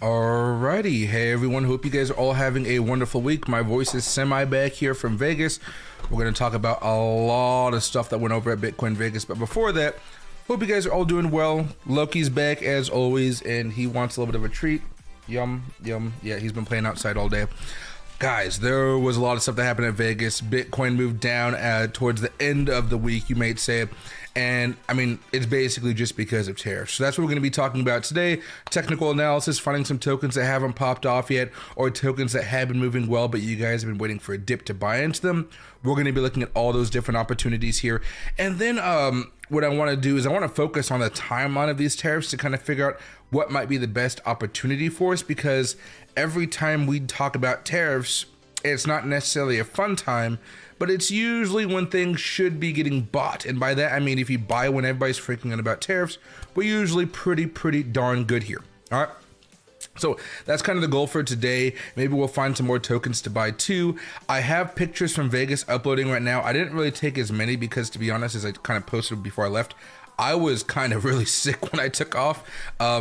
Alrighty, hey everyone, hope you guys are all having a wonderful week. My voice is semi back here from Vegas. We're going to talk about a lot of stuff that went over at Bitcoin Vegas, but before that, hope you guys are all doing well. Loki's back as always, and he wants a little bit of a treat. Yum, yum. Yeah, he's been playing outside all day. Guys, there was a lot of stuff that happened at Vegas. Bitcoin moved down towards the end of the week, you might say. And I mean, it's basically just because of tariffs. So that's what we're going to be talking about today. Technical analysis, finding some tokens that haven't popped off yet, or tokens that have been moving well, but you guys have been waiting for a dip to buy into them. We're going to be looking at all those different opportunities here. And then what I want to do is I want to focus on the timeline of these tariffs to kind of figure out what might be the best opportunity for us, because every time we talk about tariffs, it's not necessarily a fun time, but it's usually when things should be getting bought. And by that, I mean, if you buy when everybody's freaking out about tariffs, we're usually pretty darn good here. All right. So that's kind of the goal for today. Maybe we'll find some more tokens to buy too. I have pictures from Vegas uploading right now. I didn't really take as many because, to be honest, as I kind of posted before I left, I was kind of really sick when I took off.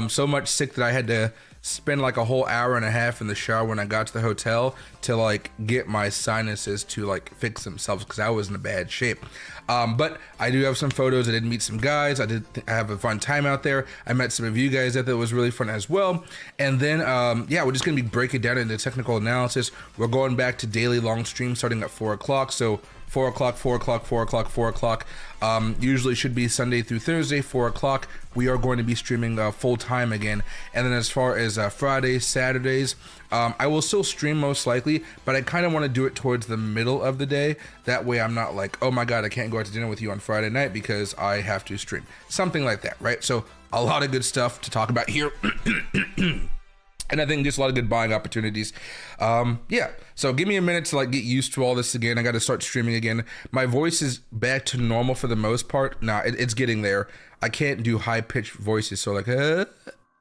So much sick that I had to spend like a whole hour and a half in the shower when I got to the hotel to like get my sinuses to like fix themselves, because I was in a bad shape. But I do have some photos. I did meet some guys. I did have a fun time out there. I met some of you guys that was really fun as well. And then yeah, we're just gonna be breaking down into technical analysis. We're going back to daily long streams starting at 4 o'clock. So 4 o'clock, 4 o'clock, 4 o'clock, 4 o'clock. Usually should be Sunday through Thursday, 4 o'clock. We are going to be streaming full time again. And then as far as Fridays, Saturdays, I will still stream most likely, but I kind of want to do it towards the middle of the day. That way I'm not like, oh my God, I can't go out to dinner with you on Friday night because I have to stream. Something like that, right? So a lot of good stuff to talk about here. And I think just a lot of good buying opportunities. Yeah, so give me a minute to like get used to all this again. I got to start streaming again. My voice is back to normal for the most part. Nah, it's getting there. I can't do high pitched voices, so like, yeah,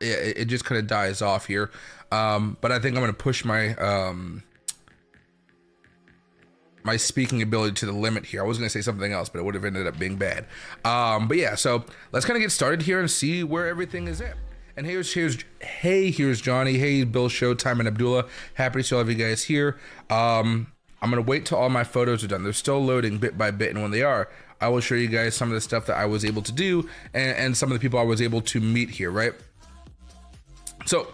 it just kind of dies off here. But I think I'm gonna push my my speaking ability to the limit here. I was gonna say something else, but it would have ended up being bad. But yeah, so let's kind of get started here and see where everything is at. And here's Johnny. Hey, Bill, Showtime, and Abdullah. Happy to see all of you guys here. I'm gonna wait till all my photos are done. They're still loading bit by bit, and when they are, I will show you guys some of the stuff that I was able to do and some of the people I was able to meet here, right? So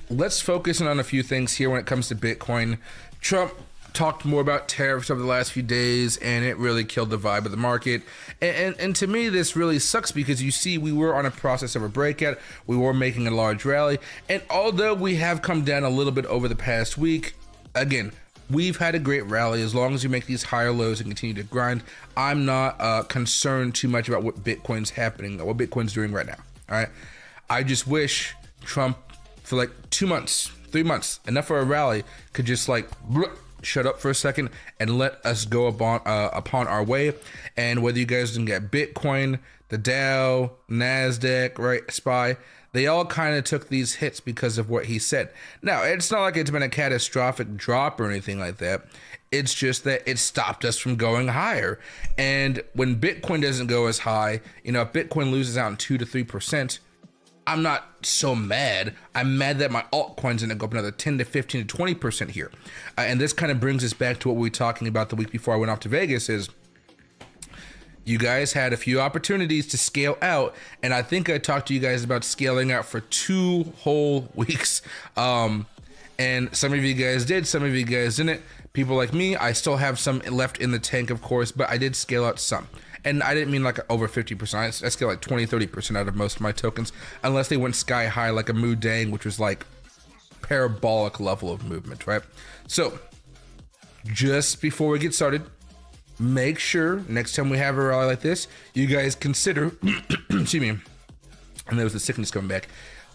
let's focus in on a few things here when it comes to Bitcoin. Trump talked more about tariffs over the last few days, and it really killed the vibe of the market. And to me, this really sucks, because you see, we were on a process of a breakout. We were making a large rally. And although we have come down a little bit over the past week, again, we've had a great rally. As long as you make these higher lows and continue to grind, I'm not concerned too much about what Bitcoin's happening, or what Bitcoin's doing right now. All right. I just wish Trump, for like 2 months, 3 months, enough for a rally, could just like shut up for a second and let us go upon our way. And whether you guys didn't get Bitcoin, the Dow, NASDAQ, right, SPY, they all kind of took these hits because of what he said. Now, it's not like it's been a catastrophic drop or anything like that. It's just that it stopped us from going higher. And when Bitcoin doesn't go as high, you know, if Bitcoin loses out in 2 to 3%, I'm not so mad. I'm mad that my altcoins didn't go up another 10 to 15 to 20% here. And this kind of brings us back to what we were talking about the week before I went off to Vegas, is you guys had a few opportunities to scale out. And I think I talked to you guys about scaling out for 2 whole weeks. And some of you guys did, some of you guys didn't. People like me, I still have some left in the tank, of course, but I did scale out some. And I didn't mean like over 50%. I scaled like 20-30% out of most of my tokens, unless they went sky high like a Moo Dang, which was like parabolic level of movement, right? So just before we get started, make sure next time we have a rally like this, you guys consider, excuse me, and there was the sickness coming back,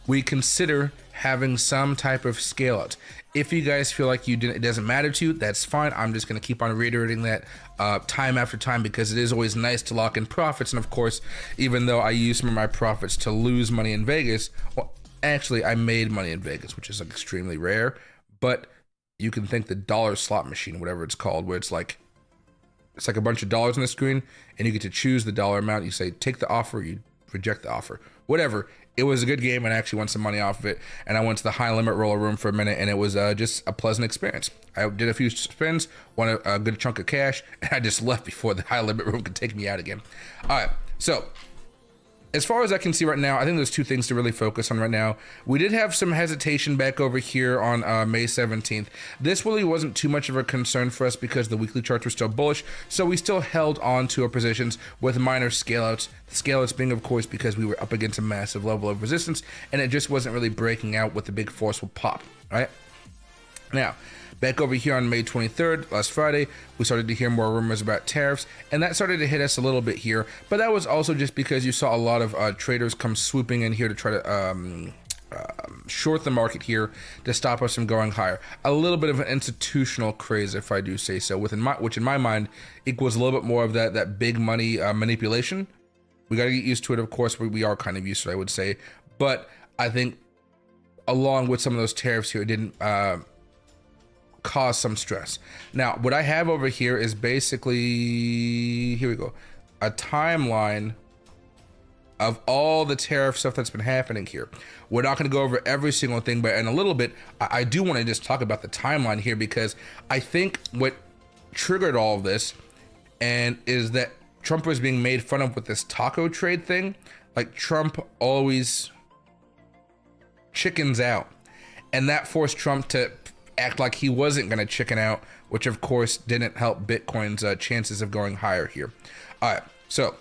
we consider having some type of scale out. If you guys feel like you didn't, it doesn't matter to you, that's fine. I'm just going to keep on reiterating that time after time, because it is always nice to lock in profits. And of course, even though I use some of my profits to lose money in Vegas, well, actually I made money in Vegas, which is like extremely rare. But you can think the dollar slot machine, whatever it's called, where it's like a bunch of dollars on the screen and you get to choose the dollar amount. You say take the offer, you reject the offer. whatever. It was a good game, and I actually won some money off of it. And I went to the high limit roller room for a minute, and it was just a pleasant experience. I did a few spins, won a good chunk of cash, and I just left before the high limit room could take me out again. All right, so as far as I can see right now, I think there's two things to really focus on right now. We did have some hesitation back over here on May 17th. This really wasn't too much of a concern for us because the weekly charts were still bullish, so we still held on to our positions with minor scale-outs. Scale-outs being, of course, because we were up against a massive level of resistance, and it just wasn't really breaking out with the big forceful pop, right? Now, back over here on May 23rd, last Friday, we started to hear more rumors about tariffs, and that started to hit us a little bit here, but that was also just because you saw a lot of traders come swooping in here to try to short the market here to stop us from going higher. A little bit of an institutional craze, if I do say so, which in my mind equals a little bit more of that big money manipulation. We got to get used to it, of course. We are kind of used to it, I would say, but I think along with some of those tariffs here, it didn't cause some stress. Now, what I have over here is basically, here we go, a timeline of all the tariff stuff that's been happening here. We're not going to go over every single thing, but in a little bit, I do want to just talk about the timeline here, because I think what triggered all of this and is that Trump was being made fun of with this taco trade thing. Like, Trump always chickens out, and that forced Trump to act like he wasn't going to chicken out, which of course didn't help Bitcoin's chances of going higher here. All right, so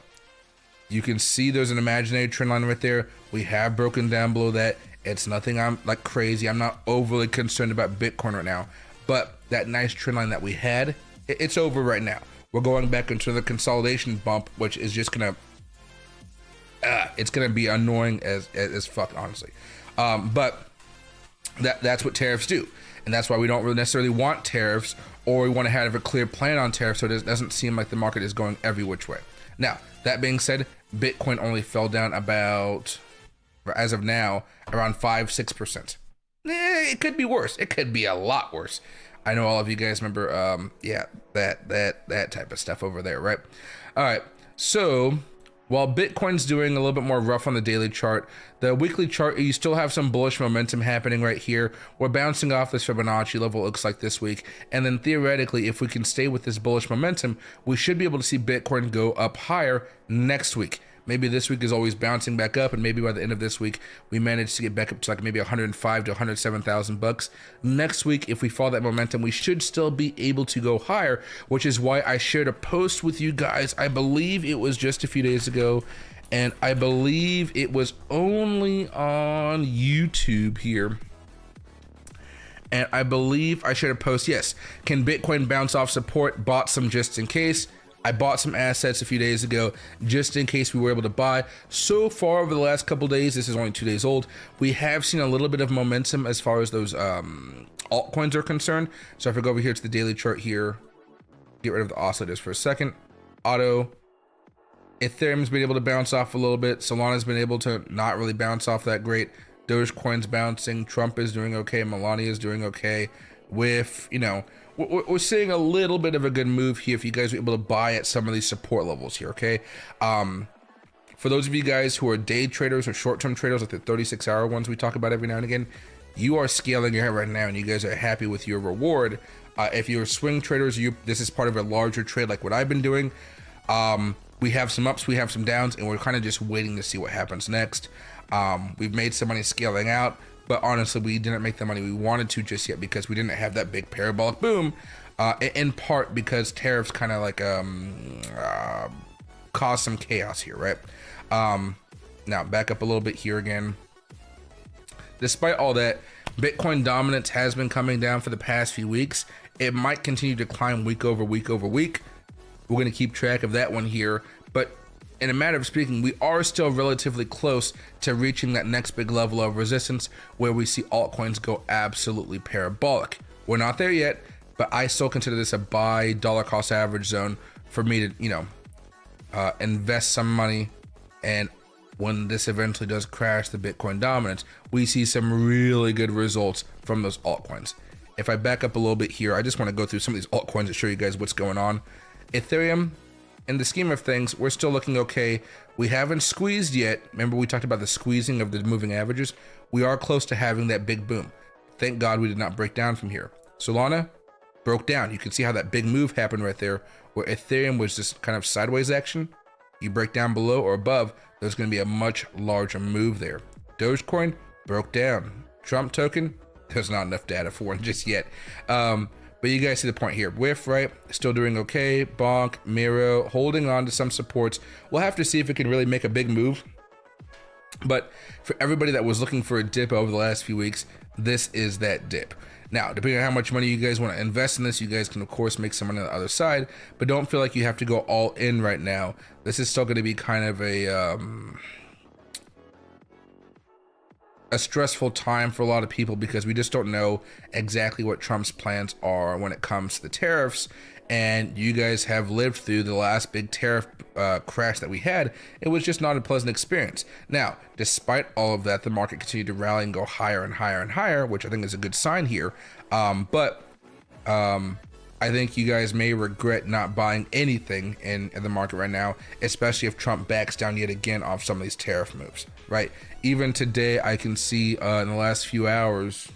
you can see there's an imaginary trend line right there. We have broken down below that. It's nothing I'm like crazy. I'm not overly concerned about Bitcoin right now, but that nice trend line that we had, it's over right now. We're going back into the consolidation bump, which is just gonna it's gonna be annoying as fuck, honestly. But that's what tariffs do. And that's why we don't really necessarily want tariffs, or we want to have a clear plan on tariffs so it doesn't seem like the market is going every which way. Now, that being said, Bitcoin only fell down about, as of now, around 5-6%. It could be worse. It could be a lot worse. I know all of you guys remember, yeah, that type of stuff over there, right? All right, so while Bitcoin's doing a little bit more rough on the daily chart, the weekly chart, you still have some bullish momentum happening right here. We're bouncing off this Fibonacci level, it looks like, this week. And then theoretically, if we can stay with this bullish momentum, we should be able to see Bitcoin go up higher next week. Maybe this week is always bouncing back up, and maybe by the end of this week, we manage to get back up to like maybe 105 to 107,000 bucks. Next week, if we follow that momentum, we should still be able to go higher, which is why I shared a post with you guys. I believe it was just a few days ago, and I believe it was only on YouTube here. And I believe I shared a post, yes. Can Bitcoin bounce off support? Bought some just in case. I bought some assets a few days ago just in case we were able to buy. So far over the last couple days, this is only 2 days old, we have seen a little bit of momentum as far as those altcoins are concerned. So if I go over here to the daily chart here, get rid of the oscillators for a second. Auto, Ethereum's been able to bounce off a little bit. Solana's been able to not really bounce off that great. Dogecoin's bouncing. Trump is doing okay. Melania is doing okay. With, you know, we're seeing a little bit of a good move here if you guys are able to buy at some of these support levels here, okay? For those of you guys who are day traders or short-term traders, like the 36-hour ones we talk about every now and again, you are scaling your head right now and you guys are happy with your reward. If you're swing traders, this is part of a larger trade like what I've been doing. We have some ups, we have some downs, and we're kind of just waiting to see what happens next. We've made some money scaling out, but honestly, we didn't make the money we wanted to just yet because we didn't have that big parabolic boom, in part because tariffs kind of like caused some chaos here, right? Now, back up a little bit here again. Despite all that, Bitcoin dominance has been coming down for the past few weeks. It might continue to climb week over week over week. We're going to keep track of that one here, but in a matter of speaking, we are still relatively close to reaching that next big level of resistance where we see altcoins go absolutely parabolic. We're not there yet, but I still consider this a buy dollar cost average zone for me to, you know, invest some money. And when this eventually does crash the Bitcoin dominance, we see some really good results from those altcoins. If I back up a little bit here, I just want to go through some of these altcoins to show you guys what's going on. Ethereum, in the scheme of things, we're still looking okay. We haven't squeezed yet. Remember we talked about the squeezing of the moving averages? We are close to having that big boom. Thank God we did not break down from here. Solana broke down. You can see how that big move happened right there, where Ethereum was just kind of sideways action. You break down below or above, there's going to be a much larger move there. Dogecoin broke down. Trump token, there's not enough data for one just yet. But you guys see the point here. WIF, right? Still doing okay. Bonk, Miro, holding on to some supports. We'll have to see if it can really make a big move. But for everybody that was looking for a dip over the last few weeks, this is that dip. Now, depending on how much money you guys want to invest in this, you guys can of course make some money on the other side, but don't feel like you have to go all in right now. This is still going to be kind of a stressful time for a lot of people because we just don't know exactly what Trump's plans are when it comes to the tariffs. And you guys have lived through the last big tariff crash that we had. It was just not a pleasant experience. Now, despite all of that, the market continued to rally and go higher and higher and higher, which I think is a good sign here. But I think you guys may regret not buying anything in the market right now, especially if Trump backs down yet again off some of these tariff moves, right? Even today, I can see in the last few hours,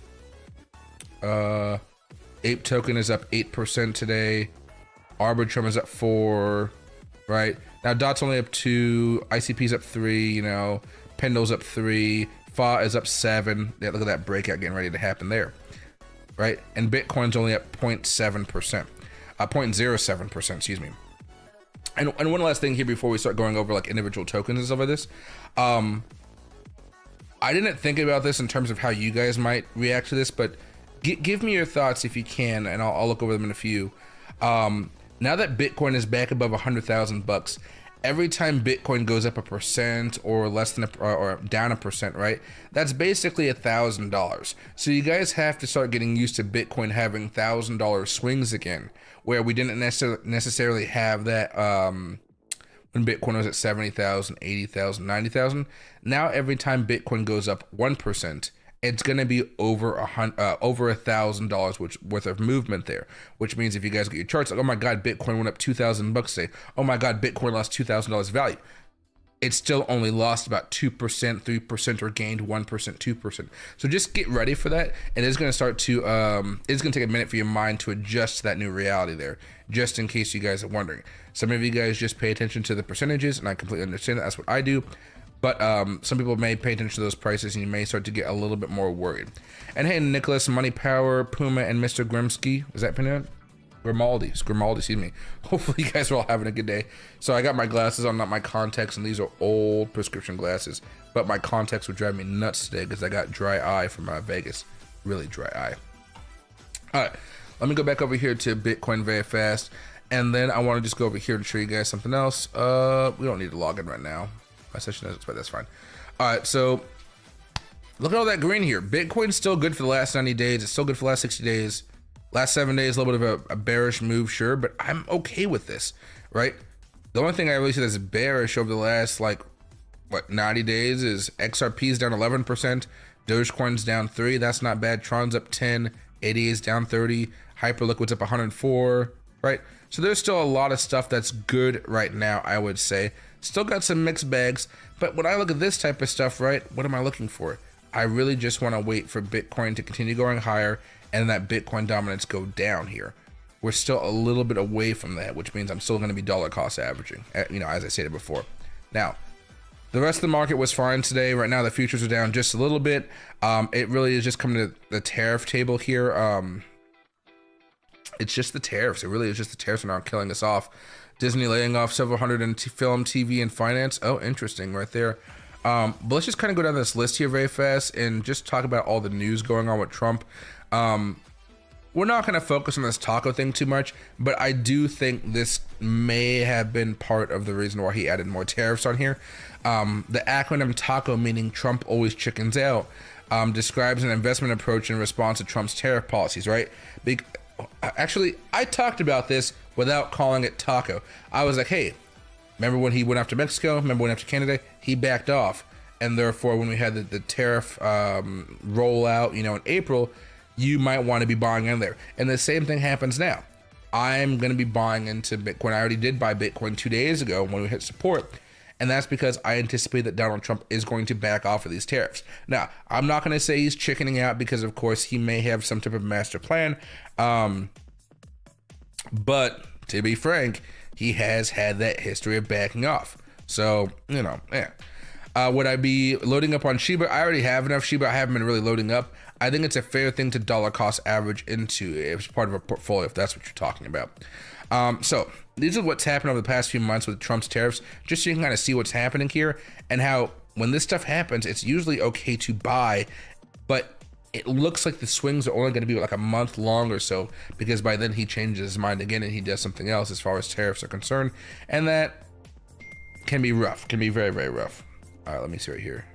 Ape token is up 8% today. Arbitrum is up 4%, right? Now DOT's only up 2%, ICP's up 3%, you know, Pendle's up 3%, FA is up 7%. Yeah, look at that breakout getting ready to happen there, right? And Bitcoin's only up 0.7%, 0.07%, excuse me. And one last thing here before we start going over like individual tokens and stuff like this. I didn't think about this in terms of how you guys might react to this, but give me your thoughts if you can, and I'll look over them in a few. Now that Bitcoin is back above 100,000 bucks, every time Bitcoin goes up 1% or less than or down 1%, right? That's basically $1,000. So you guys have to start getting used to Bitcoin having $1,000 swings again, where we didn't necessarily have that when Bitcoin was at 70,000, 80,000, 90,000. Now every time Bitcoin goes up 1%, it's going to be over $1,000 worth of movement there, which means if you guys get your charts like, oh my God, Bitcoin went up 2,000 bucks today. Oh my God, Bitcoin lost $2,000 value. It still only lost about 2%, 3%, or gained 1%, 2%. So just get ready for that. And it's going to start to, it's going to take a minute for your mind to adjust to that new reality there, just in case you guys are wondering. Some of you guys just pay attention to the percentages, and I completely understand that. That's what I do. But some people may pay attention to those prices, and you may start to get a little bit more worried. And hey, Nicholas, Money Power, Puma, and Mr. Grimsky, is that pronounced? Grimaldi, excuse me. Hopefully you guys are all having a good day. So I got my glasses on, not my contacts, and these are old prescription glasses. But my contacts would drive me nuts today because I got dry eye from Vegas. Really dry eye. All right, let me go back over here to Bitcoin very fast. And then I want to just go over here to show you guys something else. We don't need to log in right now. My session is, but that's fine. All right, so look at all that green here. Bitcoin's still good for the last 90 days. It's still good for the last 60 days. Last 7 days, a little bit of a bearish move, sure, but I'm okay with this, right? The only thing I really see that's bearish over the last, 90 days is XRP's down 11%, Dogecoin's down 3%. That's not bad. Tron's up 10%, ADA's down 30%, Hyperliquid's up 104%, right? So there's still a lot of stuff that's good right now, I would say. Still got some mixed bags, but when I look at this type of stuff, right, what am I looking for? I really just want to wait for Bitcoin to continue going higher and that Bitcoin dominance go down here. We're still a little bit away from that, which means I'm still going to be dollar cost averaging, as I stated before. Now, the rest of the market was fine today. Right now, the futures are down just a little bit. It really is just coming to the tariff table here. It's just the tariffs. It really is just the tariffs that aren't killing us off. Disney laying off several hundred in film, TV, and finance. Oh, interesting right there. But let's just kind of go down this list here very fast and just talk about all the news going on with Trump. We're not going to focus on this taco thing too much, but I do think this may have been part of the reason why he added more tariffs on here. The acronym TACO, meaning Trump always chickens out, describes an investment approach in response to Trump's tariff policies, right? Actually, I talked about this without calling it taco. I was like, hey, remember when he went after Mexico? Remember when after Canada? He backed off. And therefore, when we had the tariff rollout, in April, you might want to be buying in there. And the same thing happens now. I'm going to be buying into Bitcoin. I already did buy Bitcoin 2 days ago when we hit support. And that's because I anticipate that Donald Trump is going to back off of these tariffs. Now, I'm not going to say he's chickening out because, of course, he may have some type of master plan. But to be frank, he has had that history of backing off. So, you know, yeah. Would I be loading up on Shiba? I already have enough Shiba. I haven't been really loading up. I think it's a fair thing to dollar cost average into as part of a portfolio, if that's what you're talking about. So these are what's happened over the past few months with Trump's tariffs, just so you can kind of see what's happening here and how when this stuff happens, it's usually okay to buy, but it looks like the swings are only going to be like a month long or so, because by then he changes his mind again and he does something else as far as tariffs are concerned. And that can be rough, can be very, very rough. All right, let me see right here.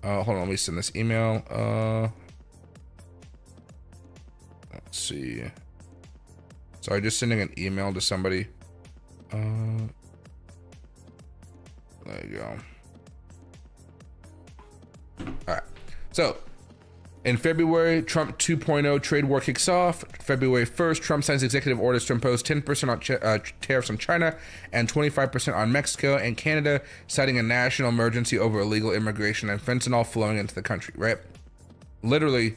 Hold on, let me send this email. Let's see. Sorry, just sending an email to somebody. There you go. All right. So, in February, Trump 2.0 trade war kicks off. February 1st, Trump signs executive orders to impose 10% on tariffs on China and 25% on Mexico and Canada, citing a national emergency over illegal immigration and fentanyl flowing into the country, right? Literally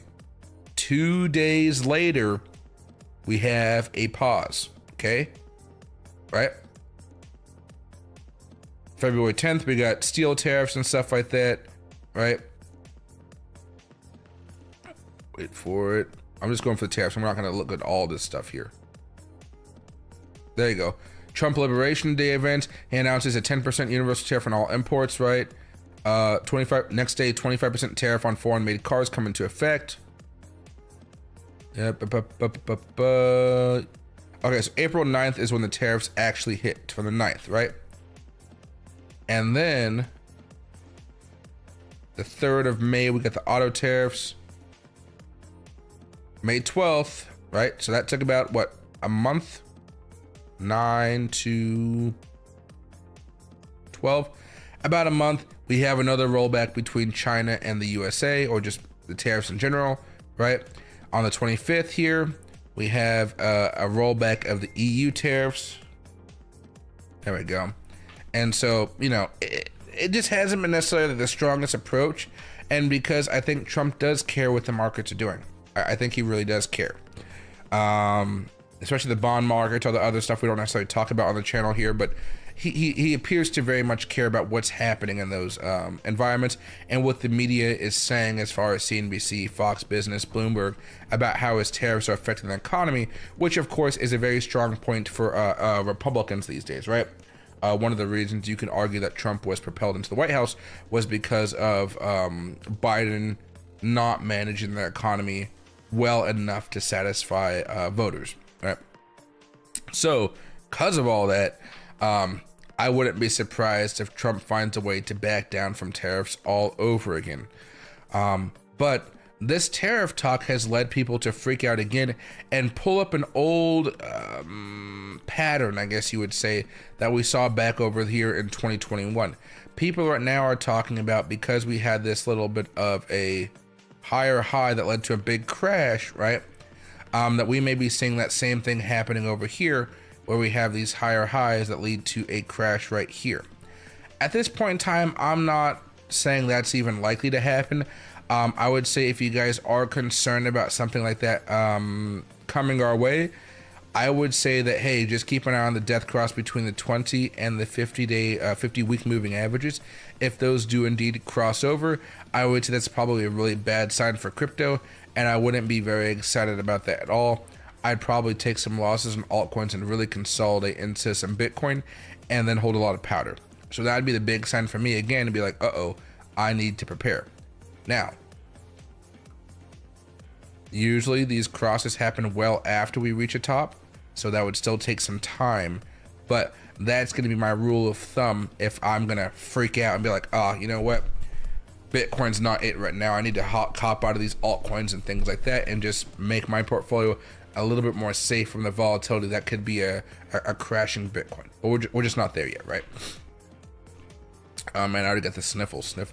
2 days later, we have a pause, okay? Right? February 10th, we got steel tariffs and stuff like that, right? Wait for it. I'm just going for the tariffs. I'm not going to look at all this stuff here. There you go. Trump Liberation Day event. He announces a 10% universal tariff on all imports, right? 25 next day, 25% tariff on foreign made cars come into effect. Yep. Okay, so April 9th is when the tariffs actually hit, from the 9th, right? And then the 3rd of May, we got the auto tariffs. May 12th, right? So that took about, what, a month? 9 to 12? About a month. We have another rollback between China and the USA, or just the tariffs in general, right? On the 25th here, we have a rollback of the EU tariffs. There we go. And so, you know, it just hasn't been necessarily the strongest approach. And because I think Trump does care what the markets are doing. I think he really does care. Especially the bond market, all the other stuff we don't necessarily talk about on the channel here, but he appears to very much care about what's happening in those environments and what the media is saying as far as CNBC, Fox Business, Bloomberg, about how his tariffs are affecting the economy, which of course is a very strong point for Republicans these days, right? One of the reasons you can argue that Trump was propelled into the White House was because of Biden not managing the economy well enough to satisfy voters, right? So, because of all that, I wouldn't be surprised if Trump finds a way to back down from tariffs all over again. But this tariff talk has led people to freak out again and pull up an old pattern, I guess you would say, that we saw back over here in 2021. People right now are talking about, because we had this little bit of a higher high that led to a big crash, right? That we may be seeing that same thing happening over here, where we have these higher highs that lead to a crash right here. At this point in time, I'm not saying that's even likely to happen. I would say if you guys are concerned about something like that coming our way, I would say that, hey, just keep an eye on the death cross between the 20 and the 50-week moving averages. If those do indeed cross over, I would say that's probably a really bad sign for crypto, and I wouldn't be very excited about that at all. I'd probably take some losses in altcoins and really consolidate into some Bitcoin and then hold a lot of powder. So that'd be the big sign for me again, to be like, uh-oh, I need to prepare. Now, usually these crosses happen well after we reach a top, so that would still take some time, but that's going to be my rule of thumb if I'm going to freak out and be like, oh, you know what? Bitcoin's not it right now. I need to cop out of these altcoins and things like that and just make my portfolio a little bit more safe from the volatility that could be a crashing Bitcoin. But we're just not there yet, right? Man, I already got the sniffles. All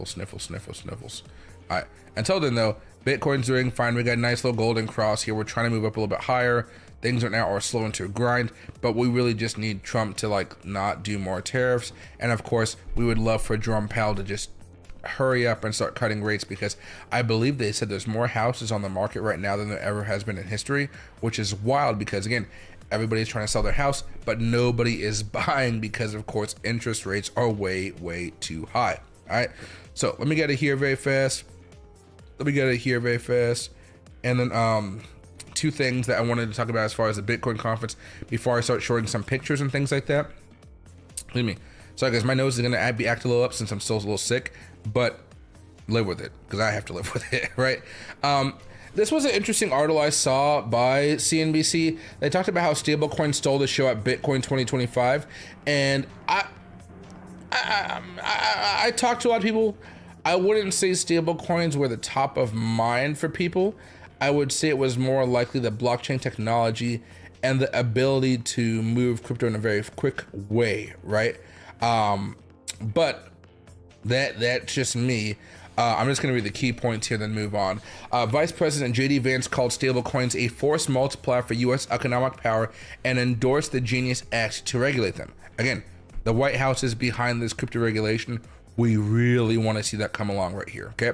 right. Until then, though, Bitcoin's doing fine. We got a nice little golden cross here. We're trying to move up a little bit higher. Things right now are slow into a grind, but we really just need Trump to like not do more tariffs. And of course, we would love for Jerome Powell to just hurry up and start cutting rates, because I believe they said there's more houses on the market right now than there ever has been in history, which is wild because again, everybody's trying to sell their house, but nobody is buying because of course interest rates are way too high. All right, so let me get it here very fast. And then two things that I wanted to talk about as far as the Bitcoin conference before I start showing some pictures and things like that. Leave me. Sorry guys, my nose is gonna be acting a little up since I'm still a little sick, but live with it because I have to live with it, right? This was an interesting article I saw by CNBC. They talked about how stablecoin stole the show at Bitcoin 2025, and I talked to a lot of people. I wouldn't say stablecoins were the top of mind for people. I would say it was more likely the blockchain technology and the ability to move crypto in a very quick way, right? But that's just me. I'm just going to read the key points here, then move on. Vice President JD Vance called stablecoins a force multiplier for U.S. economic power and endorsed the Genius Act to regulate them. Again, the White House is behind this crypto regulation. We really want to see that come along right here, okay?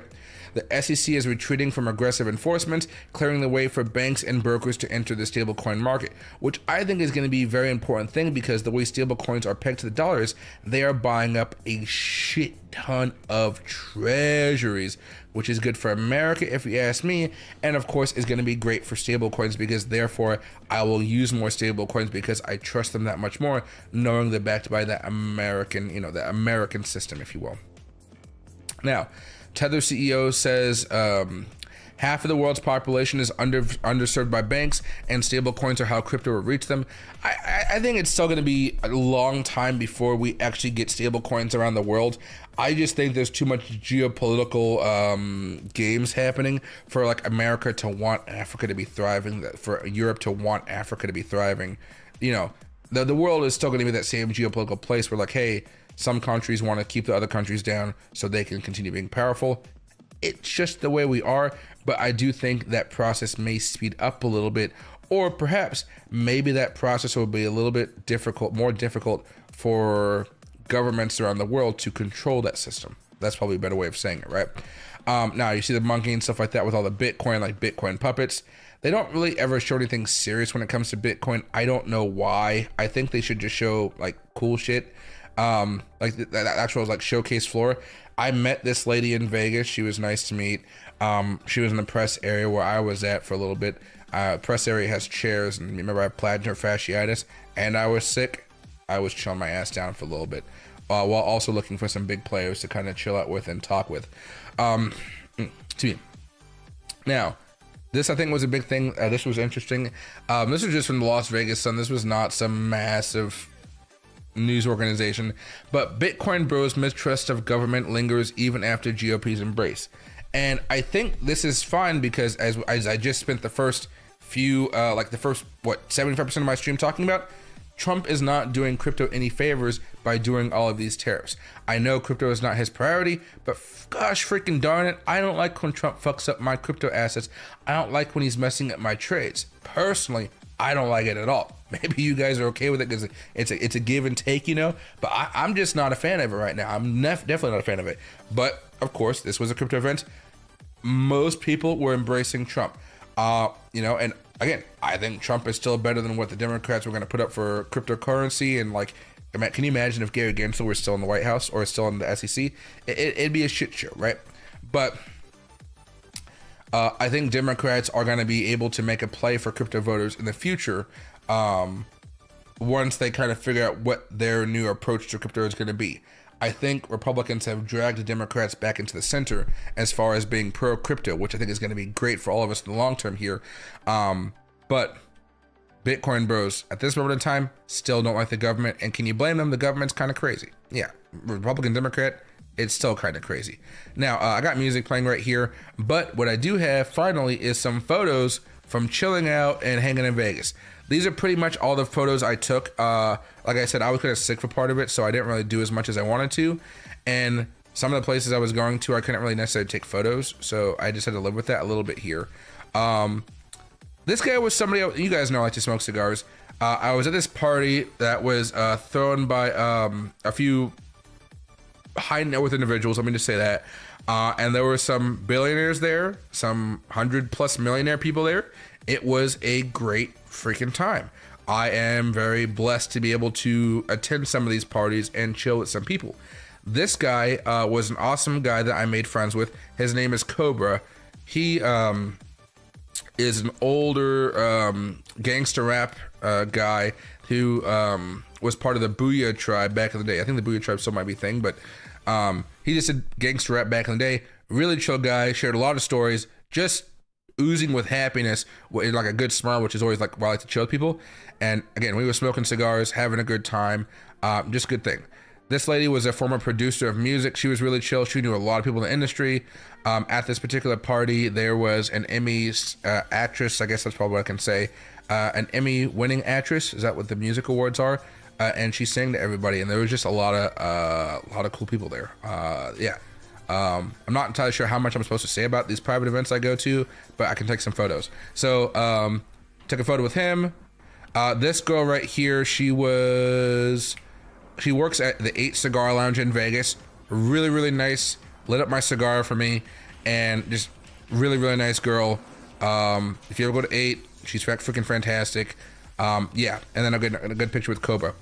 The SEC is retreating from aggressive enforcement, clearing the way for banks and brokers to enter the stablecoin market, which I think is going to be a very important thing because the way stablecoins are pegged to the dollars, they are buying up a shit ton of treasuries, which is good for America if you ask me, and of course is going to be great for stablecoins because therefore I will use more stablecoins because I trust them that much more, knowing they're backed by that American, the American system, if you will. Now, Tether CEO says half of the world's population is underserved by banks, and stablecoins are how crypto will reach them. I think it's still going to be a long time before we actually get stablecoins around the world. I just think there's too much geopolitical games happening for like America to want Africa to be thriving, for Europe to want Africa to be thriving. The world is still going to be that same geopolitical place where like, hey, some countries want to keep the other countries down so they can continue being powerful. It's just the way we are, but I do think that process may speed up a little bit, or perhaps maybe that process will be a little bit more difficult for governments around the world to control that system. That's probably a better way of saying it, right? Now you see the monkey and stuff like that with all the Bitcoin, like Bitcoin puppets. They don't really ever show anything serious when it comes to Bitcoin. I don't know why. I think they should just show like cool shit. Like that actual like showcase floor. I met this lady in Vegas. She was nice to meet. She was in the press area where I was at for a little bit. Press area has chairs, and remember I have plantar fasciitis and I was sick. I was chilling my ass down for a little bit, while also looking for some big players to kind of chill out with and talk with. Now, this I think was a big thing. This was interesting. This was just from the Las Vegas Sun. This was not some massive news organization, but Bitcoin bros' mistrust of government lingers even after GOP's embrace. And I think this is fine because as I just spent the first few, 75% of my stream talking about, Trump is not doing crypto any favors by doing all of these tariffs. I know crypto is not his priority, but gosh freaking darn it, I don't like when Trump fucks up my crypto assets. I don't like when he's messing up my trades. Personally, I don't like it at all. Maybe you guys are okay with it because it's a give and take, but I'm just not a fan of it right now. I'm definitely not a fan of it. But of course, this was a crypto event. Most people were embracing Trump, and again, I think Trump is still better than what the Democrats were going to put up for cryptocurrency. And like, can you imagine if Gary Gensler were still in the White House or still in the SEC? It'd be a shit show, right? But I think Democrats are going to be able to make a play for crypto voters in the future once they kind of figure out what their new approach to crypto is going to be. I think Republicans have dragged the Democrats back into the center as far as being pro-crypto, which I think is going to be great for all of us in the long term here. But Bitcoin bros, at this moment in time, still don't like the government. And can you blame them? The government's kind of crazy. Yeah, Republican, Democrat, it's still kind of crazy. Now, I got music playing right here, but what I do have finally is some photos from chilling out and hanging in Vegas. These are pretty much all the photos I took. Like I said, I was kind of sick for part of it, so I didn't really do as much as I wanted to. And some of the places I was going to, I couldn't really necessarily take photos, so I just had to live with that a little bit here. This guy was somebody, you guys know I like to smoke cigars. I was at this party that was thrown by a few high net worth individuals, let me just say that. And there were some billionaires there, some 100+ millionaire people there. It was a great freaking time. I am very blessed to be able to attend some of these parties and chill with some people. This guy was an awesome guy that I made friends with. His name is Cobra. He is an older gangster rap guy who was part of the Booyah tribe back in the day. I think the Booyah tribe still might be a thing, but he just did gangster rap back in the day. Really chill guy, shared a lot of stories, just oozing with happiness, like a good smile, which is always like why I like to chill with people. And again, we were smoking cigars, having a good time, just good thing. This lady was a former producer of music. She was really chill. She knew a lot of people in the industry. At this particular party, there was an Emmy actress, I guess that's probably what I can say, an Emmy winning actress. Is that what the music awards are? And she sang to everybody, and there was just a lot of cool people there. Yeah. I'm not entirely sure how much I'm supposed to say about these private events I go to, but I can take some photos. So took a photo with him. This girl right here, she works at the 8 Cigar Lounge in Vegas. Really, really nice. Lit up my cigar for me, and just really, really nice girl. If you ever go to 8, she's freaking fantastic. Yeah, and then I'll get a good picture with Cobra.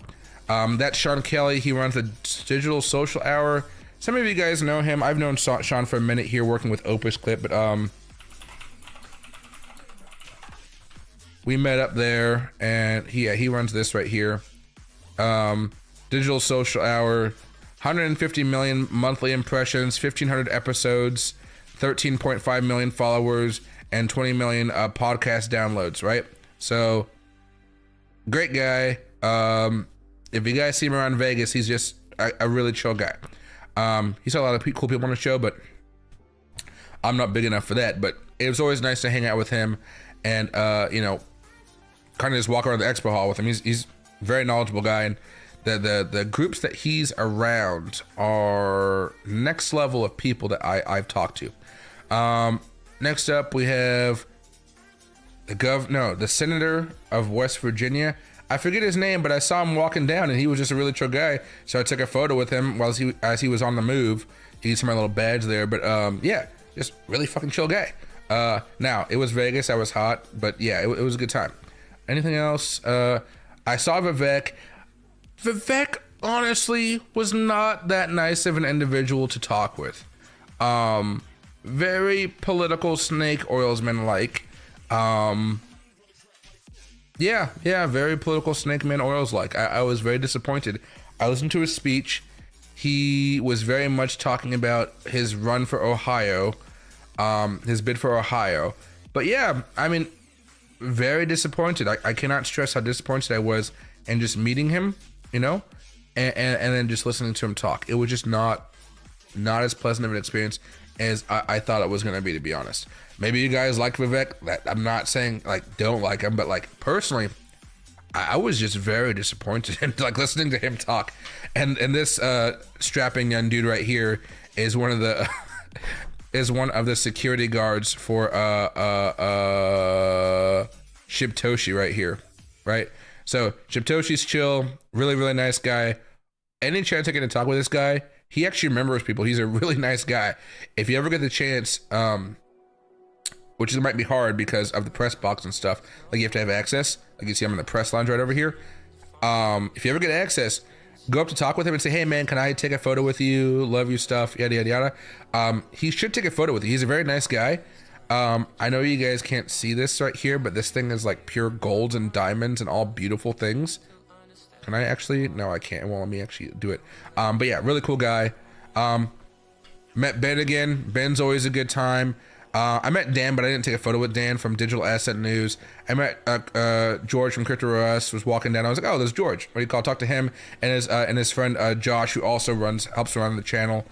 That's Sean Kelly. He runs the Digital Social Hour. Some of you guys know him. I've known Sean for a minute here working with Opus Clip, but we met up there, and he runs this right here. Digital Social Hour, 150 million monthly impressions, 1,500 episodes, 13.5 million followers, and 20 million podcast downloads, right? So, great guy. If you guys see him around Vegas, he's just a really chill guy. He's got a lot of cool people on the show, but I'm not big enough for that. But it was always nice to hang out with him and, you know, kind of just walk around the expo hall with him. He's a very knowledgeable guy, and the groups that he's around are next level of people that I've talked to. Next up, we have the senator of West Virginia. I forget his name, but I saw him walking down, and he was just a really chill guy. So I took a photo with him as he was on the move. He needs my little badge there, but yeah, just really fucking chill guy. Now it was Vegas, I was hot, but yeah, it was a good time. Anything else? I saw Vivek. Vivek honestly was not that nice of an individual to talk with. Very political snake oilsman like. Yeah, very political snake man oils like. I was very disappointed. I listened to his speech. He was very much talking about his run for Ohio, his bid for Ohio. But yeah, I mean, very disappointed. I cannot stress how disappointed I was in just meeting him, you know, and then just listening to him talk. It was just not as pleasant of an experience as I thought it was going to be honest. Maybe you guys like Vivek. I'm not saying like don't like him, but like personally, I was just very disappointed in like listening to him talk. And this strapping young dude right here is one of the security guards for Shibtoshi right here, right? So Shibtoshi's chill, really, really nice guy. Any chance I get to talk with this guy, he actually remembers people. He's a really nice guy. If you ever get the chance, which might be hard because of the press box and stuff, like you have to have access. Like you see, I'm in the press lounge right over here. If you ever get access, go up to talk with him and say, hey man, can I take a photo with you? Love your stuff, yada, yada, yada. He should take a photo with you. He's a very nice guy. I know you guys can't see this right here, but this thing is like pure golds and diamonds and all beautiful things. Can I actually? No, I can't. Well, let me actually do it. But yeah, really cool guy. Met Ben again. Ben's always a good time. I met Dan, but I didn't take a photo with Dan from Digital Asset News. I met George from Crypto Us, was walking down. I was like, oh, there's George. What do you call? Talk to him and his friend Josh, who also helps run the channel.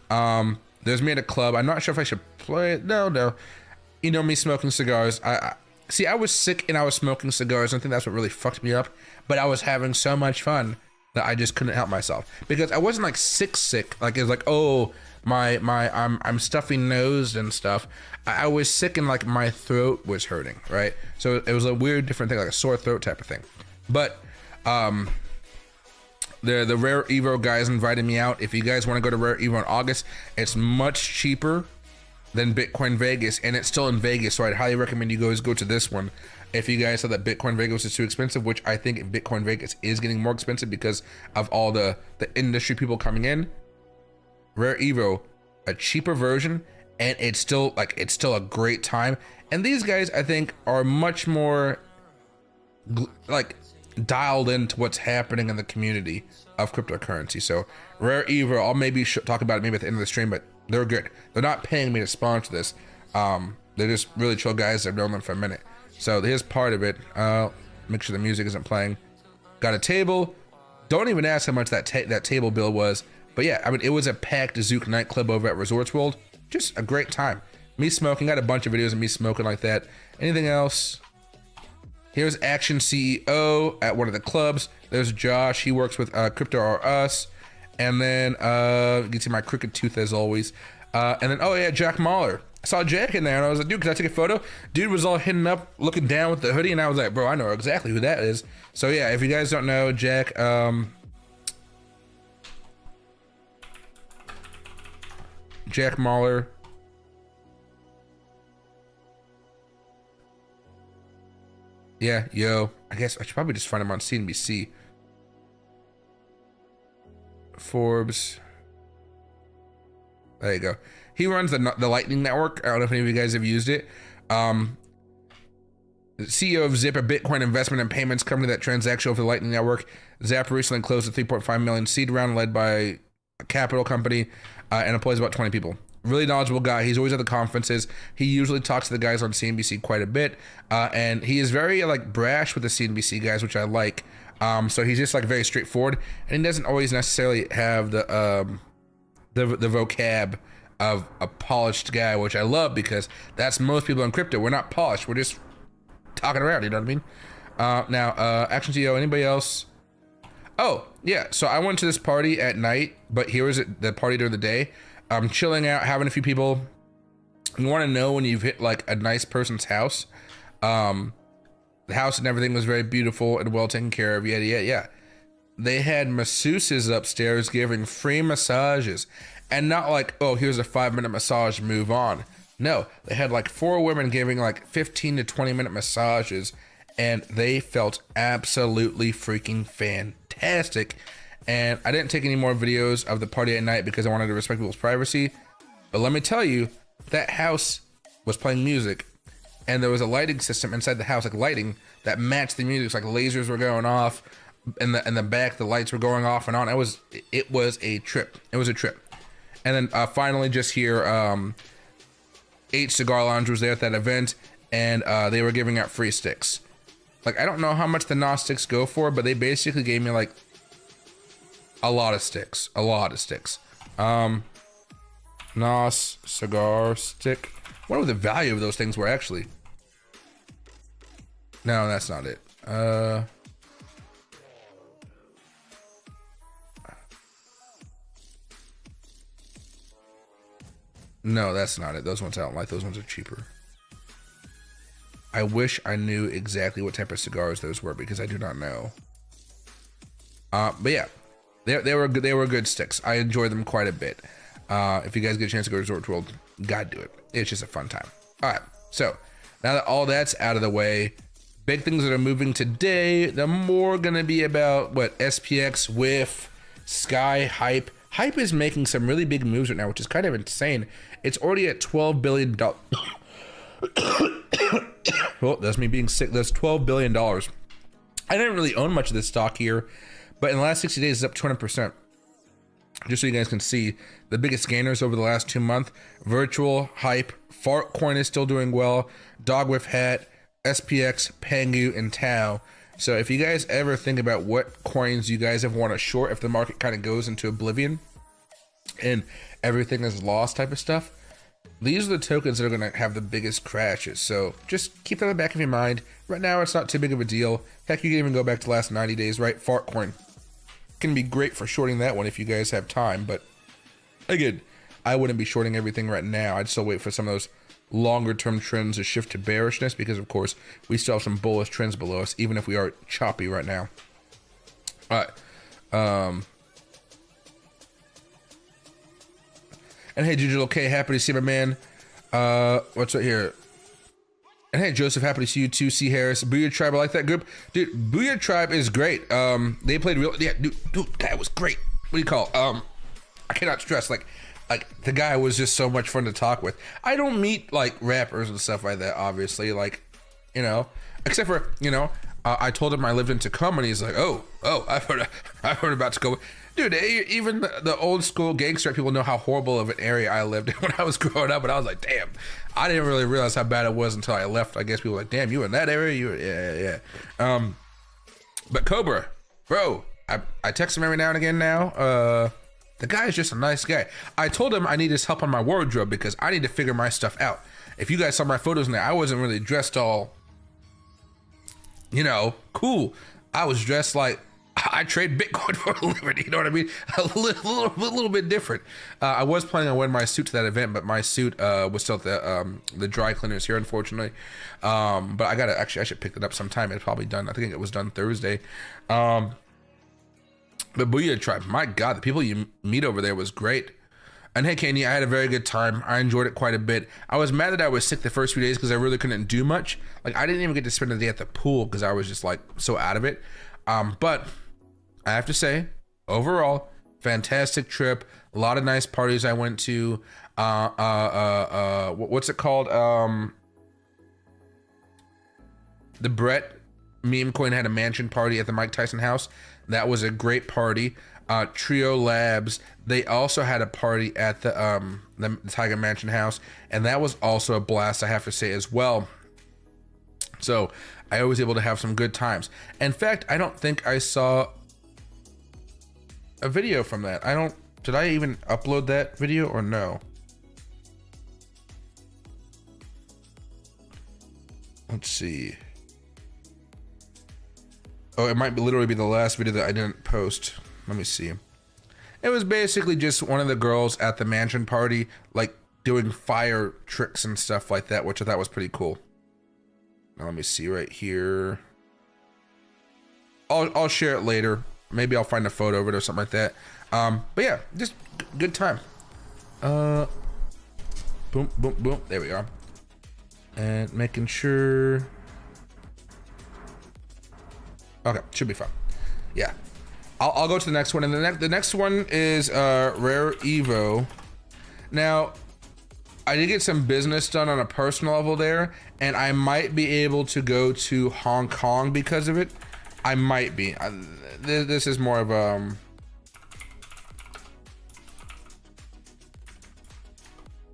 There's me at a club. I'm not sure if I should play it. No. You know me smoking cigars. I was sick and I was smoking cigars. I think that's what really fucked me up. But I was having so much fun that I just couldn't help myself, because I wasn't like sick. Like it was like, oh, I'm stuffy nosed and stuff. I was sick and like my throat was hurting, right? So it was a weird different thing, like a sore throat type of thing. But the Rare Evo guys invited me out. If you guys want to go to Rare Evo in August, it's much cheaper than Bitcoin Vegas, and it's still in Vegas, so I'd highly recommend you guys go to this one. If you guys thought that Bitcoin Vegas is too expensive, which I think Bitcoin Vegas is getting more expensive because of all the industry people coming in, Rare Evo, a cheaper version, and it's still a great time. And these guys, I think, are much more like dialed into what's happening in the community of cryptocurrency. So Rare Evo, I'll maybe talk about it maybe at the end of the stream, but they're good. They're not paying me to sponsor this. They're just really chill guys. I've known them for a minute. So here's part of it. Make sure the music isn't playing. Got a table. Don't even ask how much that table bill was. But yeah, I mean, it was a packed Zook nightclub over at Resorts World. Just a great time. Me smoking. Got a bunch of videos of me smoking like that. Anything else? Here's Action CEO at one of the clubs. There's Josh. He works with Crypto R Us. And then you can see my crooked tooth as always. And then, oh yeah, Jack Mahler. I saw Jack in there and I was like, dude, can I take a photo? Dude was all hidden up, looking down with the hoodie, and I was like, bro, I know exactly who that is. So yeah, if you guys don't know, Jack, Jack Mahler. Yeah, yo, I guess I should probably just find him on CNBC. Forbes. There you go. He runs the Lightning Network. I don't know if any of you guys have used it. CEO of Zip, a Bitcoin investment and payments company that transacts over the Lightning Network. Zap recently closed a 3.5 million seed round led by a capital company and employs about 20 people. Really knowledgeable guy. He's always at the conferences. He usually talks to the guys on CNBC quite a bit, and he is very like brash with the CNBC guys, which I like. So he's just like very straightforward, and he doesn't always necessarily have the vocab of a polished guy, which I love because that's most people in crypto. We're not polished. We're just talking around. You know what I mean? Now, Action CEO. Anybody else? Oh yeah. So I went to this party at night, but here was the party during the day. I'm chilling out, having a few people. You want to know when you've hit like a nice person's house. The house and everything was very beautiful and well taken care of. Yeah. They had masseuses upstairs giving free massages, and not like, oh, here's a 5-minute massage, move on. No, they had like 4 women giving like 15 to 20-minute massages, and they felt absolutely freaking fantastic. And I didn't take any more videos of the party at night because I wanted to respect people's privacy. But let me tell you, that house was playing music, and there was a lighting system inside the house, like lighting that matched the music. It's like lasers were going off, in the back the lights were going off and on. It was a trip. It was a trip. And then finally, just here, H Cigar Lounge was there at that event, and they were giving out free sticks. Like, I don't know how much the NOS sticks go for, but they basically gave me like a lot of sticks. NOS cigar stick. I wonder what the value of those things were actually. No, that's not it. No, that's not it. Those ones I don't like. Those ones are cheaper. I wish I knew exactly what type of cigars those were because I do not know. But yeah, they were good. They were good sticks. I enjoy them quite a bit. If you guys get a chance to go to Resort World, gotta do it. It's just a fun time. All right. So now that all that's out of the way, big things that are moving today. They're more gonna be about what SPX, WIF, Sky, Hype. Hype is making some really big moves right now, which is kind of insane. It's already at $12 billion. Well, that's me being sick. That's $12 billion. I didn't really own much of this stock here, but in the last 60 days, it's up 200%. Just so you guys can see, the biggest gainers over the last 2 months: Virtual, Hype, Altcoin is still doing well, Dogwif Hat, SPX, Pangu, and Tau. So if you guys ever think about what coins you guys have want to short if the market kind of goes into oblivion and everything is lost type of stuff, these are the tokens that are going to have the biggest crashes. So just keep that in the back of your mind. Right now, it's not too big of a deal. Heck, you can even go back to the last 90 days, right? Altcoin can be great for shorting that one if you guys have time. But again, I wouldn't be shorting everything right now. I'd still wait for some of those longer term trends to shift to bearishness, because of course we still have some bullish trends below us, even if we are choppy right now. All right. And hey, Digital K, happy to see my man. What's right here? And hey, Joseph, happy to see you too. C. Harris, Booyah Tribe, I like that group, dude. Booyah Tribe is great. They played real, yeah, dude, that was great. What do you call? I cannot stress, like the guy was just so much fun to talk with. I don't meet like rappers and stuff like that, obviously, like, you know, except for, you know, I told him I lived in Tacoma, and he's like, oh, I've heard about Tacoma. Dude, even the old school gangster people know how horrible of an area I lived in when I was growing up, and I was like, damn, I didn't really realize how bad it was until I left. I guess people were like, damn, you in that area? Yeah. But Cobra, bro, I text him every now and again now. The guy is just a nice guy. I told him I need his help on my wardrobe because I need to figure my stuff out. If you guys saw my photos in there, I wasn't really dressed all, you know, cool. I was dressed like I trade Bitcoin for a living, you know what I mean? A little bit different. I was planning on wearing my suit to that event, but my suit was still at the dry cleaners here, unfortunately. But I gotta, actually, I should pick it up sometime. It's probably done. I think it was done Thursday. But Booyah Tribe, my God, the people you meet over there was great. And hey, Kanye, I had a very good time. I enjoyed it quite a bit. I was mad that I was sick the first few days because I really couldn't do much. Like, I didn't even get to spend the day at the pool because I was just like so out of it. But I have to say, overall, fantastic trip. A lot of nice parties I went to. What's it called? The Brett Meme Coin had a mansion party at the Mike Tyson house. That was a great party. Trio Labs, they also had a party at the Tiger Mansion house, and that was also a blast, I have to say, as well. So I was able to have some good times. In fact, I don't think I saw a video from that. Did I even upload that video or no? Let's see. Oh, it might literally be the last video that I didn't post. Let me see. It was basically just one of the girls at the mansion party, like doing fire tricks and stuff like that, which I thought was pretty cool. Now let me see right here. I'll share it later. Maybe I'll find a photo of it or something like that. But yeah, just good time. Boom, boom, boom. There we are. And making sure. Okay, should be fine. Yeah. I'll go to the next one, and the next one is Rare Evo. Now, I did get some business done on a personal level there, and I might be able to go to Hong Kong because of it. I might be. This is more of a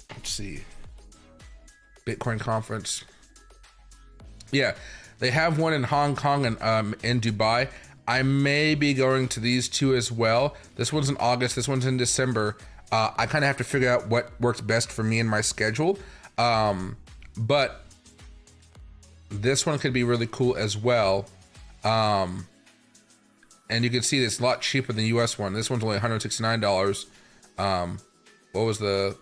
let's see, Bitcoin conference. Yeah, they have one in Hong Kong and in Dubai. I may be going to these two as well. This one's in August, this one's in December. I kind of have to figure out what works best for me and my schedule. But this one could be really cool as well. And you can see it's a lot cheaper than the US one. This one's only $169. What was the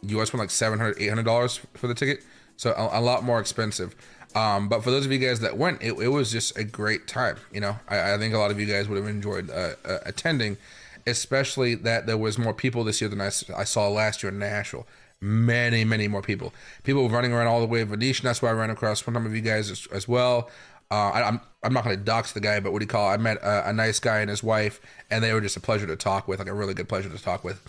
US one, like $700, $800 for the ticket? So a lot more expensive. But for those of you guys that went, it was just a great time. You know, I think a lot of you guys would have enjoyed attending, especially that there was more people this year than I saw last year in Nashville. Many more people. People running around all the way to Venetian. That's why I ran across some of you guys as well. I'm not going to dox the guy, but what do you call it? I met a nice guy and his wife, and they were just a pleasure to talk with, like a really good pleasure to talk with.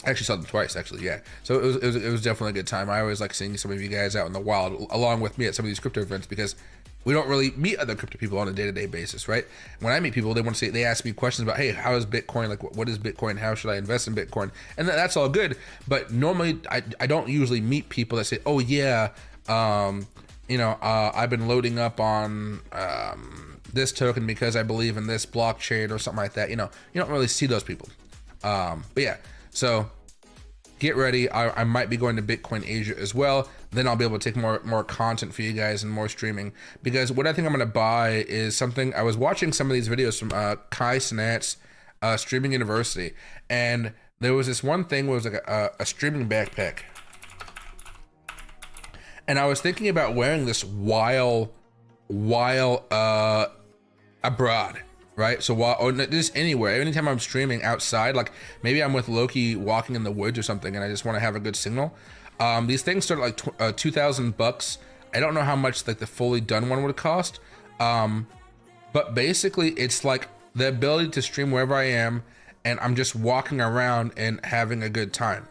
I actually saw them twice, actually, yeah. So it was definitely a good time. I always like seeing some of you guys out in the wild, along with me at some of these crypto events, because we don't really meet other crypto people on a day-to-day basis, right? When I meet people, they ask me questions about, hey, how is Bitcoin? Like, what is Bitcoin? How should I invest in Bitcoin? And that's all good. But normally, I don't usually meet people that say, oh yeah, I've been loading up on this token because I believe in this blockchain or something like that. You know, you don't really see those people. But yeah. So get ready. I might be going to Bitcoin Asia as well. Then I'll be able to take more content for you guys and more streaming, because what I think I'm going to buy is something. I was watching some of these videos from Kai Cenat's Streaming University, and there was this one thing where it was like a streaming backpack. And I was thinking about wearing this while abroad, right? So or just anywhere, anytime I'm streaming outside, like maybe I'm with Loki walking in the woods or something and I just want to have a good signal. These things start at like $2,000. I don't know how much like the fully done one would cost. But basically it's like the ability to stream wherever I am and I'm just walking around and having a good time.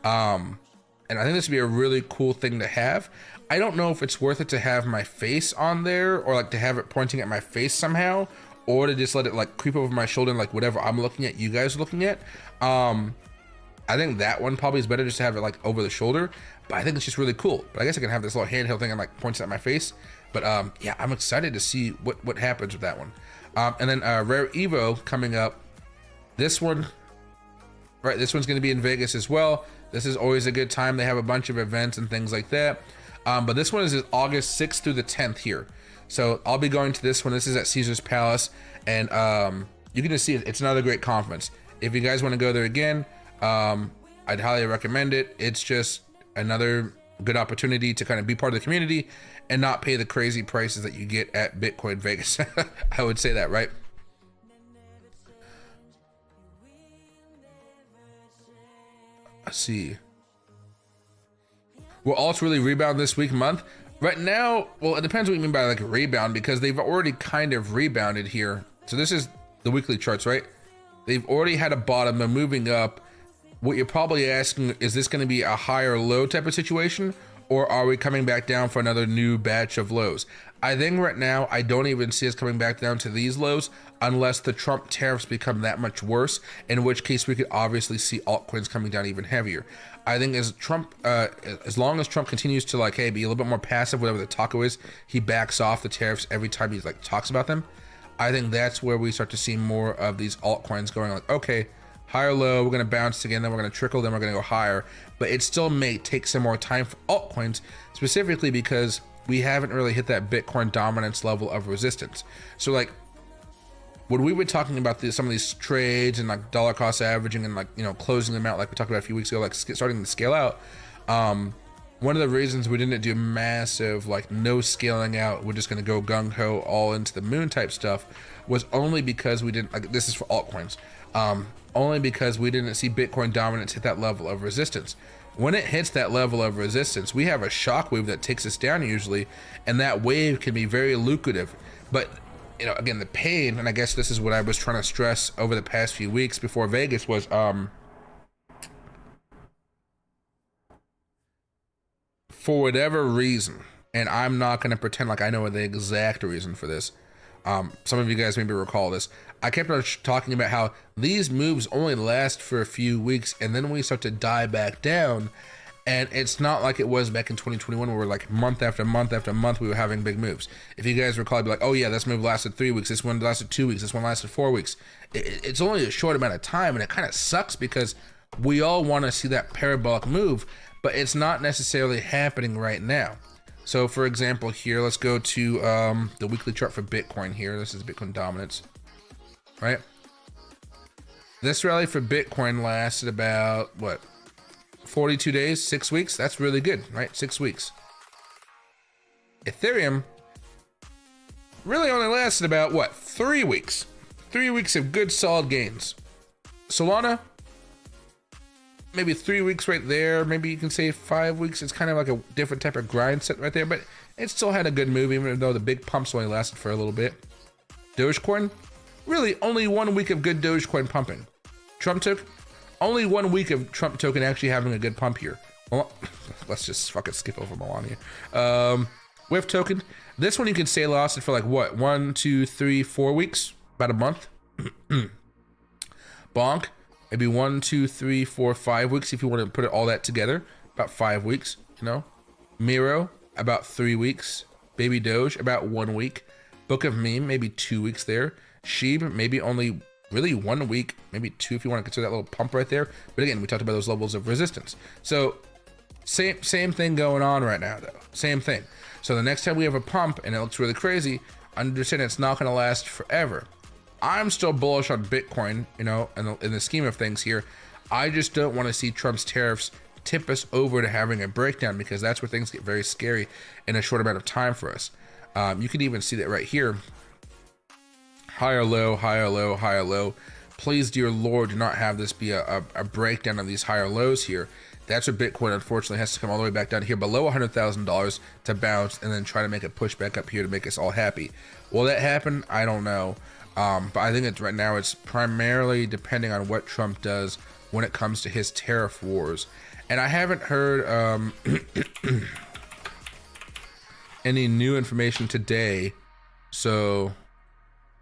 And I think this would be a really cool thing to have. I don't know if it's worth it to have my face on there or like to have it pointing at my face somehow, or to just let it like creep over my shoulder and like whatever I'm looking at, you guys are looking at. I think that one probably is better just to have it like over the shoulder, but I think it's just really cool. But I guess I can have this little handheld thing and like points at my face. But yeah, I'm excited to see what happens with that one. And then Rare Evo coming up. This one, right? This one's going to be in Vegas as well. This is always a good time. They have a bunch of events and things like that. But this one is August 6th through the 10th here. So I'll be going to this one. This is at Caesar's Palace. And you can just see it. It's another great conference. If you guys want to go there again, I'd highly recommend it. It's just another good opportunity to kind of be part of the community and not pay the crazy prices that you get at Bitcoin Vegas. I would say that, right? Let's see. Will alts really rebound this month? Right now, well, it depends what you mean by like a rebound, because they've already kind of rebounded here. So this is the weekly charts, right? They've already had a bottom, they're moving up. What you're probably asking, is this going to be a higher low type of situation, or are we coming back down for another new batch of lows? I think right now, I don't even see us coming back down to these lows unless the Trump tariffs become that much worse, in which case we could obviously see altcoins coming down even heavier. I think as long as Trump continues to like, hey, be a little bit more passive, whatever the taco is, he backs off the tariffs every time he like talks about them. I think that's where we start to see more of these altcoins going like, okay, higher low, we're going to bounce again, then we're going to trickle, then we're going to go higher. But it still may take some more time for altcoins, specifically because we haven't really hit that Bitcoin dominance level of resistance. So like when we were talking about some of these trades and like dollar cost averaging and like, you know, closing them out, like we talked about a few weeks ago, like starting to scale out, one of the reasons we didn't do massive like no scaling out, we're just going to go gung-ho all into the moon type stuff, was only because we didn't, like, this is for altcoins, only because we didn't see Bitcoin dominance hit that level of resistance. When it hits that level of resistance, we have a shock wave that takes us down usually, and that wave can be very lucrative. But, you know, again, the pain, and I guess this is what I was trying to stress over the past few weeks before Vegas, was for whatever reason, and I'm not going to pretend like I know the exact reason for this. Some of you guys maybe recall this. I kept on talking about how these moves only last for a few weeks and then we start to die back down. And it's not like it was back in 2021 where like month after month after month we were having big moves. If you guys recall, I'd be like, oh yeah, this move lasted 3 weeks, this one lasted 2 weeks, this one lasted 4 weeks. It's only a short amount of time, and it kind of sucks because we all want to see that parabolic move, but it's not necessarily happening right now. So for example here, let's go to the weekly chart for Bitcoin here. This is Bitcoin dominance, right? This rally for Bitcoin lasted about, what, 42 days, 6 weeks? That's really good, right? 6 weeks. Ethereum really only lasted about, what, 3 weeks? 3 weeks of good solid gains. Solana, maybe 3 weeks right there. Maybe you can say 5 weeks. It's kind of like a different type of grind set right there, but it still had a good move, even though the big pumps only lasted for a little bit. Dogecoin, really only 1 week of good Dogecoin pumping. Trump token, only 1 week of Trump token actually having a good pump here. Well, let's just fucking skip over Melania. WIF token, this one you can say lasted for like what, 1, 2, 3, 4 weeks, about a month. Bonk, maybe 1, 2, 3, 4, 5 weeks if you want to put it all that together. About 5 weeks, you know. Miro, about 3 weeks. Baby Doge, about 1 week. Book of Meme, maybe 2 weeks there. Sheeb, maybe only really 1 week, maybe 2 if you want to consider that little pump right there. But again, we talked about those levels of resistance. So same thing going on right now though. Same thing. So the next time we have a pump and it looks really crazy, understand it's not going to last forever. I'm still bullish on Bitcoin, you know, in the scheme of things here. I just don't want to see Trump's tariffs tip us over to having a breakdown, because that's where things get very scary in a short amount of time for us. You can even see that right here. Higher low, higher low, higher low. Please, dear Lord, do not have this be a breakdown of these higher lows here. That's where Bitcoin unfortunately has to come all the way back down here below $100,000 to bounce and then try to make a push back up here to make us all happy. Will that happen? I don't know. But I think right now it's primarily depending on what Trump does when it comes to his tariff wars. And I haven't heard any new information today. So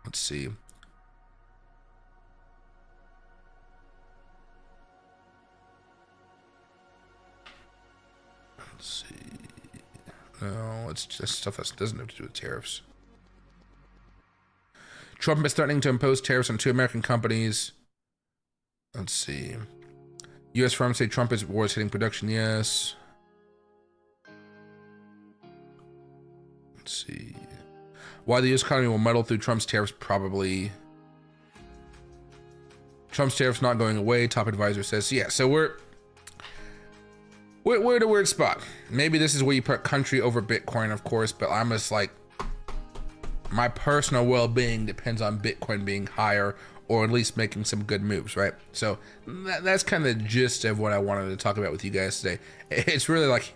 let's see. Let's see. No, it's just stuff that doesn't have to do with tariffs. Trump is threatening to impose tariffs on 2 American companies. Let's see. U.S. firms say Trump is war is hitting production. Yes. Let's see. Why the U.S. economy will muddle through Trump's tariffs? Probably. Trump's tariffs not going away. Top advisor says. Yeah. So we're at a weird spot. Maybe this is where you put country over Bitcoin, of course. But I'm just like, my personal well-being depends on Bitcoin being higher, or at least making some good moves, right? So that's kind of the gist of what I wanted to talk about with you guys today. It's really like,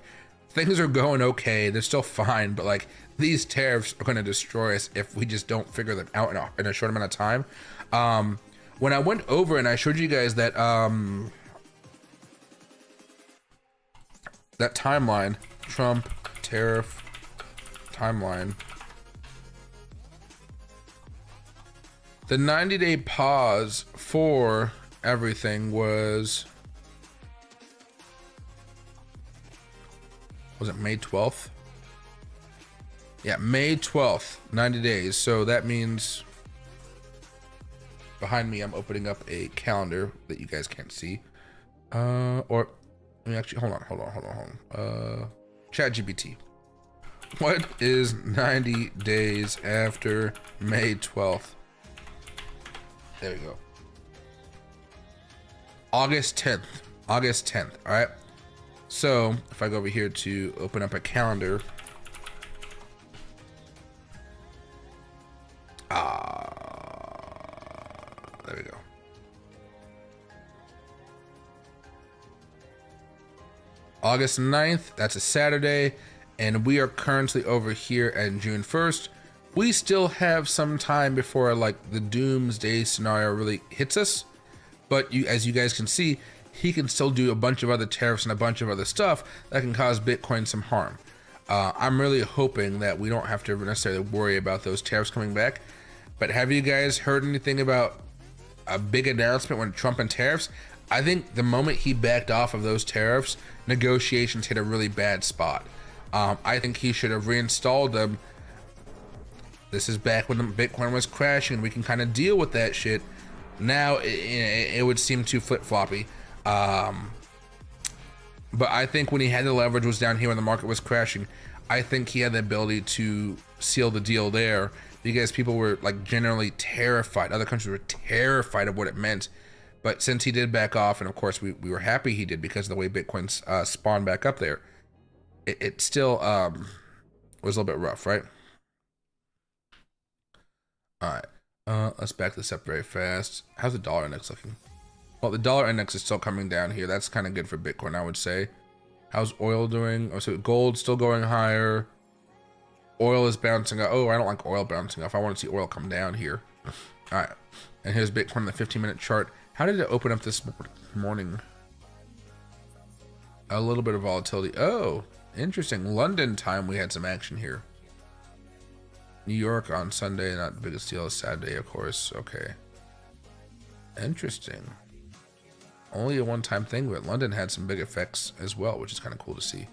things are going okay, they're still fine, but like, these tariffs are going to destroy us if we just don't figure them out in a short amount of time. When I went over and I showed you guys that that timeline, Trump tariff timeline, the 90-day pause for everything was it May 12th? Yeah, May 12th, 90 days. So that means behind me, I'm opening up a calendar that you guys can't see. Or let me actually, hold on. ChatGPT. What is 90 days after May 12th? There we go. August 10th. August 10th. All right. So if I go over here to open up a calendar. There we go. August 9th. That's a Saturday. And we are currently over here at June 1st. We still have some time before like the doomsday scenario really hits us, but as you guys can see, he can still do a bunch of other tariffs and a bunch of other stuff that can cause Bitcoin some harm. I'm really hoping that we don't have to necessarily worry about those tariffs coming back. But have you guys heard anything about a big announcement when Trump and tariffs? I think the moment he backed off of those tariffs, negotiations hit a really bad spot. I think he should have reinstalled them. This is back when the Bitcoin was crashing. We can kind of deal with that shit. Now it would seem too flip-floppy. But I think when he had the leverage was down here when the market was crashing, I think he had the ability to seal the deal there, because people were like generally terrified. Other countries were terrified of what it meant. But since he did back off, and of course we were happy he did because of the way Bitcoin spawned back up there, it still was a little bit rough, right? All right, let's back this up very fast. How's the dollar index looking? Well, the dollar index is still coming down here. That's kind of good for Bitcoin, I would say. How's oil doing? Oh, so gold still going higher. Oil is bouncing up. Oh, I don't like oil bouncing off. I want to see oil come down here. All right, and here's Bitcoin on the 15-minute chart. How did it open up this morning? A little bit of volatility. Oh, interesting. London time, we had some action here. New York on Sunday, not the biggest deal. Saturday, of course. Okay. Interesting. Only a one-time thing, but London had some big effects as well, which is kind of cool to see.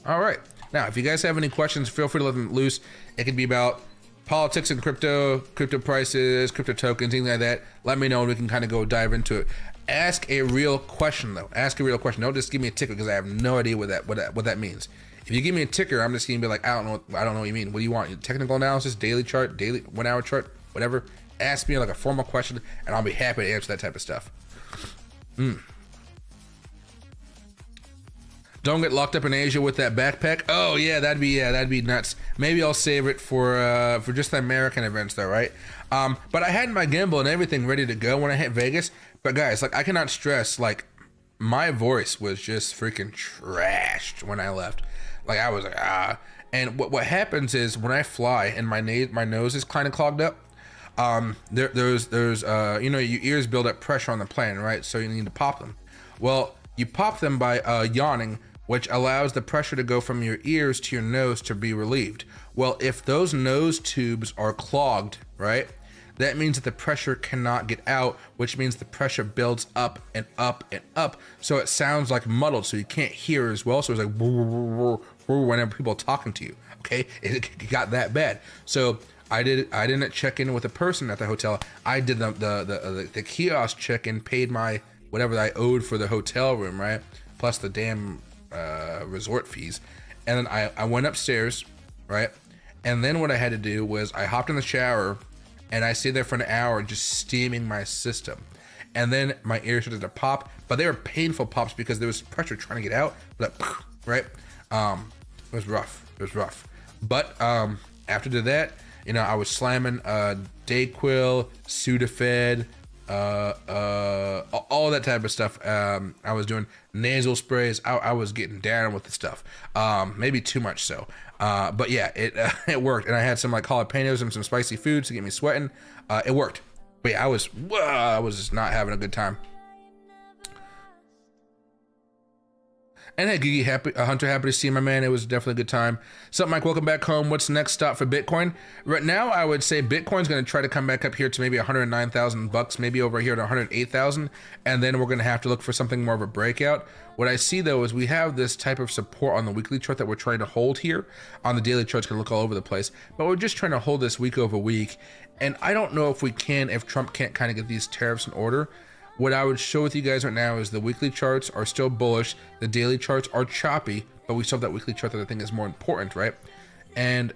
All right. Now, if you guys have any questions, feel free to let them loose. It could be about politics and crypto prices, crypto tokens, things like that. Let me know and we can kind of go dive into it. Ask a real question, though. Ask a real question. Don't just give me a ticker, because I have no idea what that means. If you give me a ticker, I'm just gonna be like, I don't know what you mean. What do you want? Technical analysis, daily chart, daily 1 hour chart, whatever. Ask me like a formal question, and I'll be happy to answer that type of stuff. Don't get locked up in Asia with that backpack. Oh yeah, that'd be nuts. Maybe I'll save it for just the American events though, right? But I had my gimbal and everything ready to go when I hit Vegas. But guys, like I cannot stress, like my voice was just freaking trashed when I left. Like I was like And what happens is when I fly and my nose is kind of clogged up. There's you know, your ears build up pressure on the plane, right? So you need to pop them. Well, you pop them by yawning, which allows the pressure to go from your ears to your nose to be relieved. Well, if those nose tubes are clogged, right, that means that the pressure cannot get out, which means the pressure builds up and up and up. So it sounds like muddled, so you can't hear as well. So it's like whenever people are talking to you, okay? It got that bad. So I didn't check in with a person at the hotel. I did the kiosk check-in, paid my whatever I owed for the hotel room, right? Plus the damn resort fees. And then I went upstairs, right? And then what I had to do was I hopped in the shower and I stayed there for an hour just steaming my system. And then my ears started to pop, but they were painful pops because there was pressure trying to get out, but right? It was rough. But after that, you know, I was slamming Dayquil, Sudafed, all that type of stuff. I was doing nasal sprays. I was getting down with the stuff. Maybe too much so. But yeah, it worked. And I had some like jalapenos and some spicy foods to get me sweating. It worked. But yeah, I was just not having a good time. And hey, Gigi, Hunter, happy to see you, my man. It was definitely a good time. Sup, Mike, welcome back home. What's the next stop for Bitcoin? Right now, I would say Bitcoin's going to try to come back up here to maybe 109,000 bucks, maybe over here to 108,000. And then we're going to have to look for something more of a breakout. What I see, though, is we have this type of support on the weekly chart that we're trying to hold here. On the daily chart, it's going to look all over the place. But we're just trying to hold this week over week. And I don't know if we can, if Trump can't kind of get these tariffs in order. What I would show with you guys right now is the weekly charts are still bullish. The daily charts are choppy, but we still have that weekly chart that I think is more important, right? And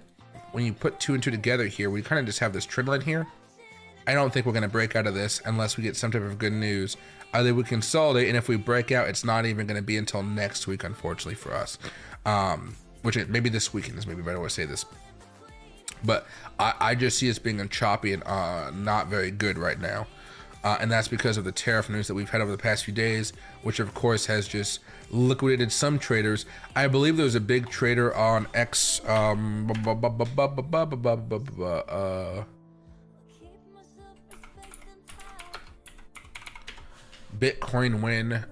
when you put two and two together here, we kind of just have this trend line here. I don't think we're going to break out of this unless we get some type of good news. Either we consolidate, and if we break out, it's not even going to be until next week, unfortunately for us. Maybe this weekend is maybe a better way to say this. But I just see us being choppy and not very good right now. And that's because of the tariff news that we've had over the past few days, which of course has just liquidated some traders. I believe there was a big trader on X, Bitcoin win.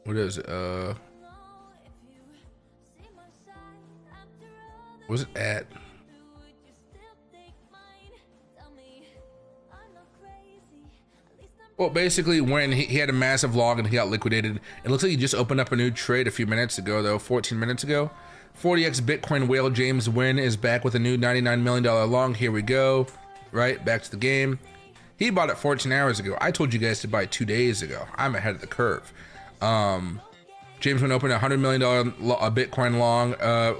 What is it? What's it at? Well, basically, when he had a massive log and he got liquidated, it looks like he just opened up a new trade a few minutes ago, though, 14 minutes ago. 40x Bitcoin whale James Wynn is back with a new $99 million long. Here we go. Right, back to the game. He bought it 14 hours ago. I told you guys to buy 2 days ago. I'm ahead of the curve. James Wynn opened a $100 million Bitcoin long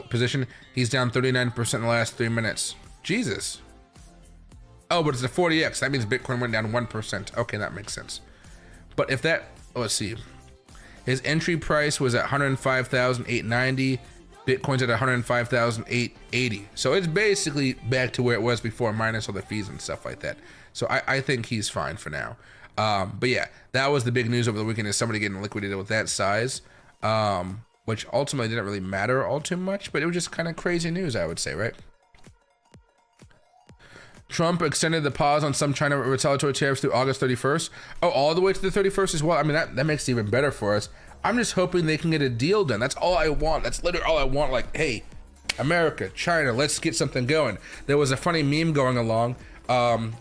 position. He's down 39% in the last 3 minutes. Jesus. Oh, but it's a 40x. That means Bitcoin went down 1%. Okay, that makes sense. But if that, let's see. His entry price was at 105,890. Bitcoin's at 105,880. So it's basically back to where it was before, minus all the fees and stuff like that. So I think he's fine for now. But yeah, that was the big news over the weekend, is somebody getting liquidated with that size. Which ultimately didn't really matter all too much, but it was just kind of crazy news, I would say, right? Trump extended the pause on some China retaliatory tariffs through August 31st. Oh, all the way to the 31st as well. I mean, that makes it even better for us. I'm just hoping they can get a deal done. That's all I want. That's literally all I want. Like, hey, America, China, let's get something going. There was a funny meme going along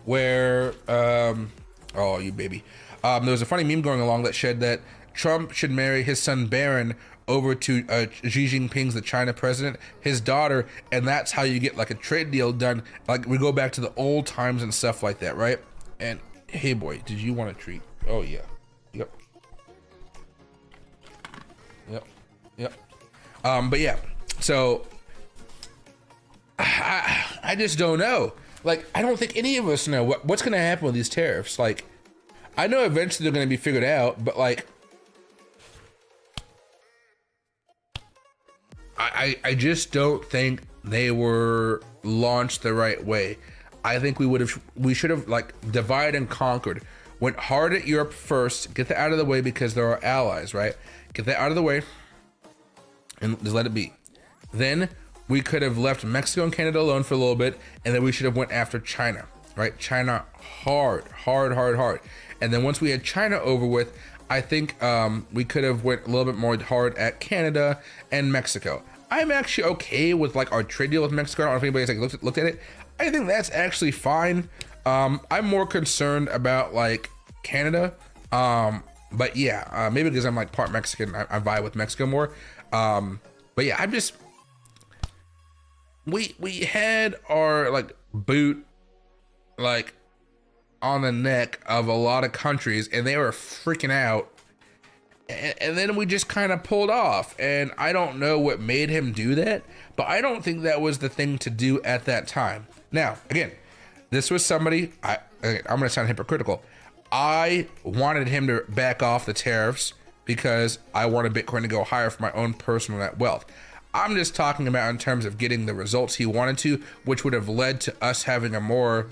where, oh, you baby. There was a funny meme going along that said that Trump should marry his son Barron over to Xi Jinping's, the China president, his daughter, and that's how you get like a trade deal done. Like, we go back to the old times and stuff like that, right? And hey, boy, did you want a treat? Oh yeah, yep. But yeah, so I just don't know. Like, I don't think any of us know what's going to happen with these tariffs. Like, I know eventually they're going to be figured out, but like, I just don't think they were launched the right way. I think we should have like divided and conquered. Went hard at Europe first, get that out of the way because they're our allies, right? Get that out of the way and just let it be. Then we could have left Mexico and Canada alone for a little bit, and then we should have went after China, right? China hard. And then once we had China over with, I think we could have went a little bit more hard at Canada and Mexico. I'm actually okay with like our trade deal with Mexico. I don't know if anybody's like looked at it. I think that's actually fine. I'm more concerned about like Canada. But yeah, maybe because I'm like part Mexican, I vibe with Mexico more. But yeah, I'm just, we had our like boot like on the neck of a lot of countries and they were freaking out. And then we just kind of pulled off, and I don't know what made him do that, but I don't think that was the thing to do at that time. Now, again, this was somebody, I'm gonna sound hypocritical. I wanted him to back off the tariffs because I wanted Bitcoin to go higher for my own personal net wealth. I'm just talking about in terms of getting the results he wanted to, which would have led to us having a more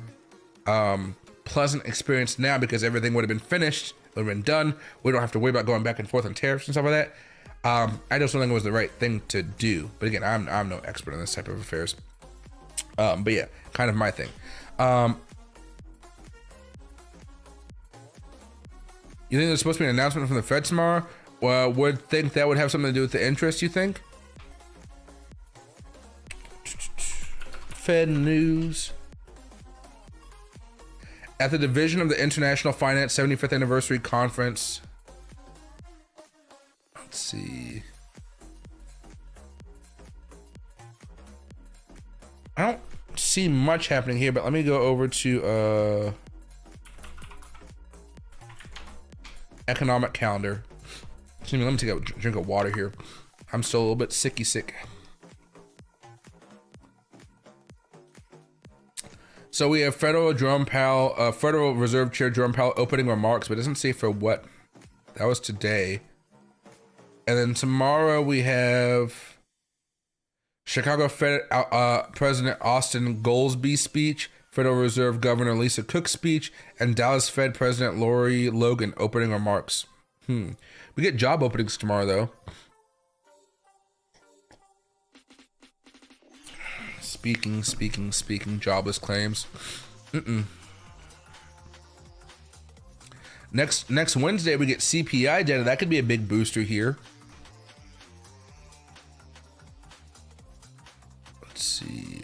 pleasant experience now because everything would have been finished, would have been done. We don't have to worry about going back and forth on tariffs and stuff like that. I just don't think it was the right thing to do. But again, I'm no expert in this type of affairs. But yeah, kind of my thing. You think there's supposed to be an announcement from the Fed tomorrow? Well, would think that would have something to do with the interest, you think? Fed news. At the division of the International Finance 75th Anniversary Conference. Let's see. I don't see much happening here, but let me go over to economic calendar. Excuse me, let me take a drink of water here. I'm still a little bit sicky sick. So we have Federal Reserve Chair Jerome Powell opening remarks, but it doesn't say for what. That was today. And then tomorrow we have Chicago Fed President Austin Goolsbee speech, Federal Reserve Governor Lisa Cook speech, and Dallas Fed President Lori Logan opening remarks. We get job openings tomorrow though. Speaking, jobless claims. Next Wednesday we get CPI data. That could be a big booster here. Let's see.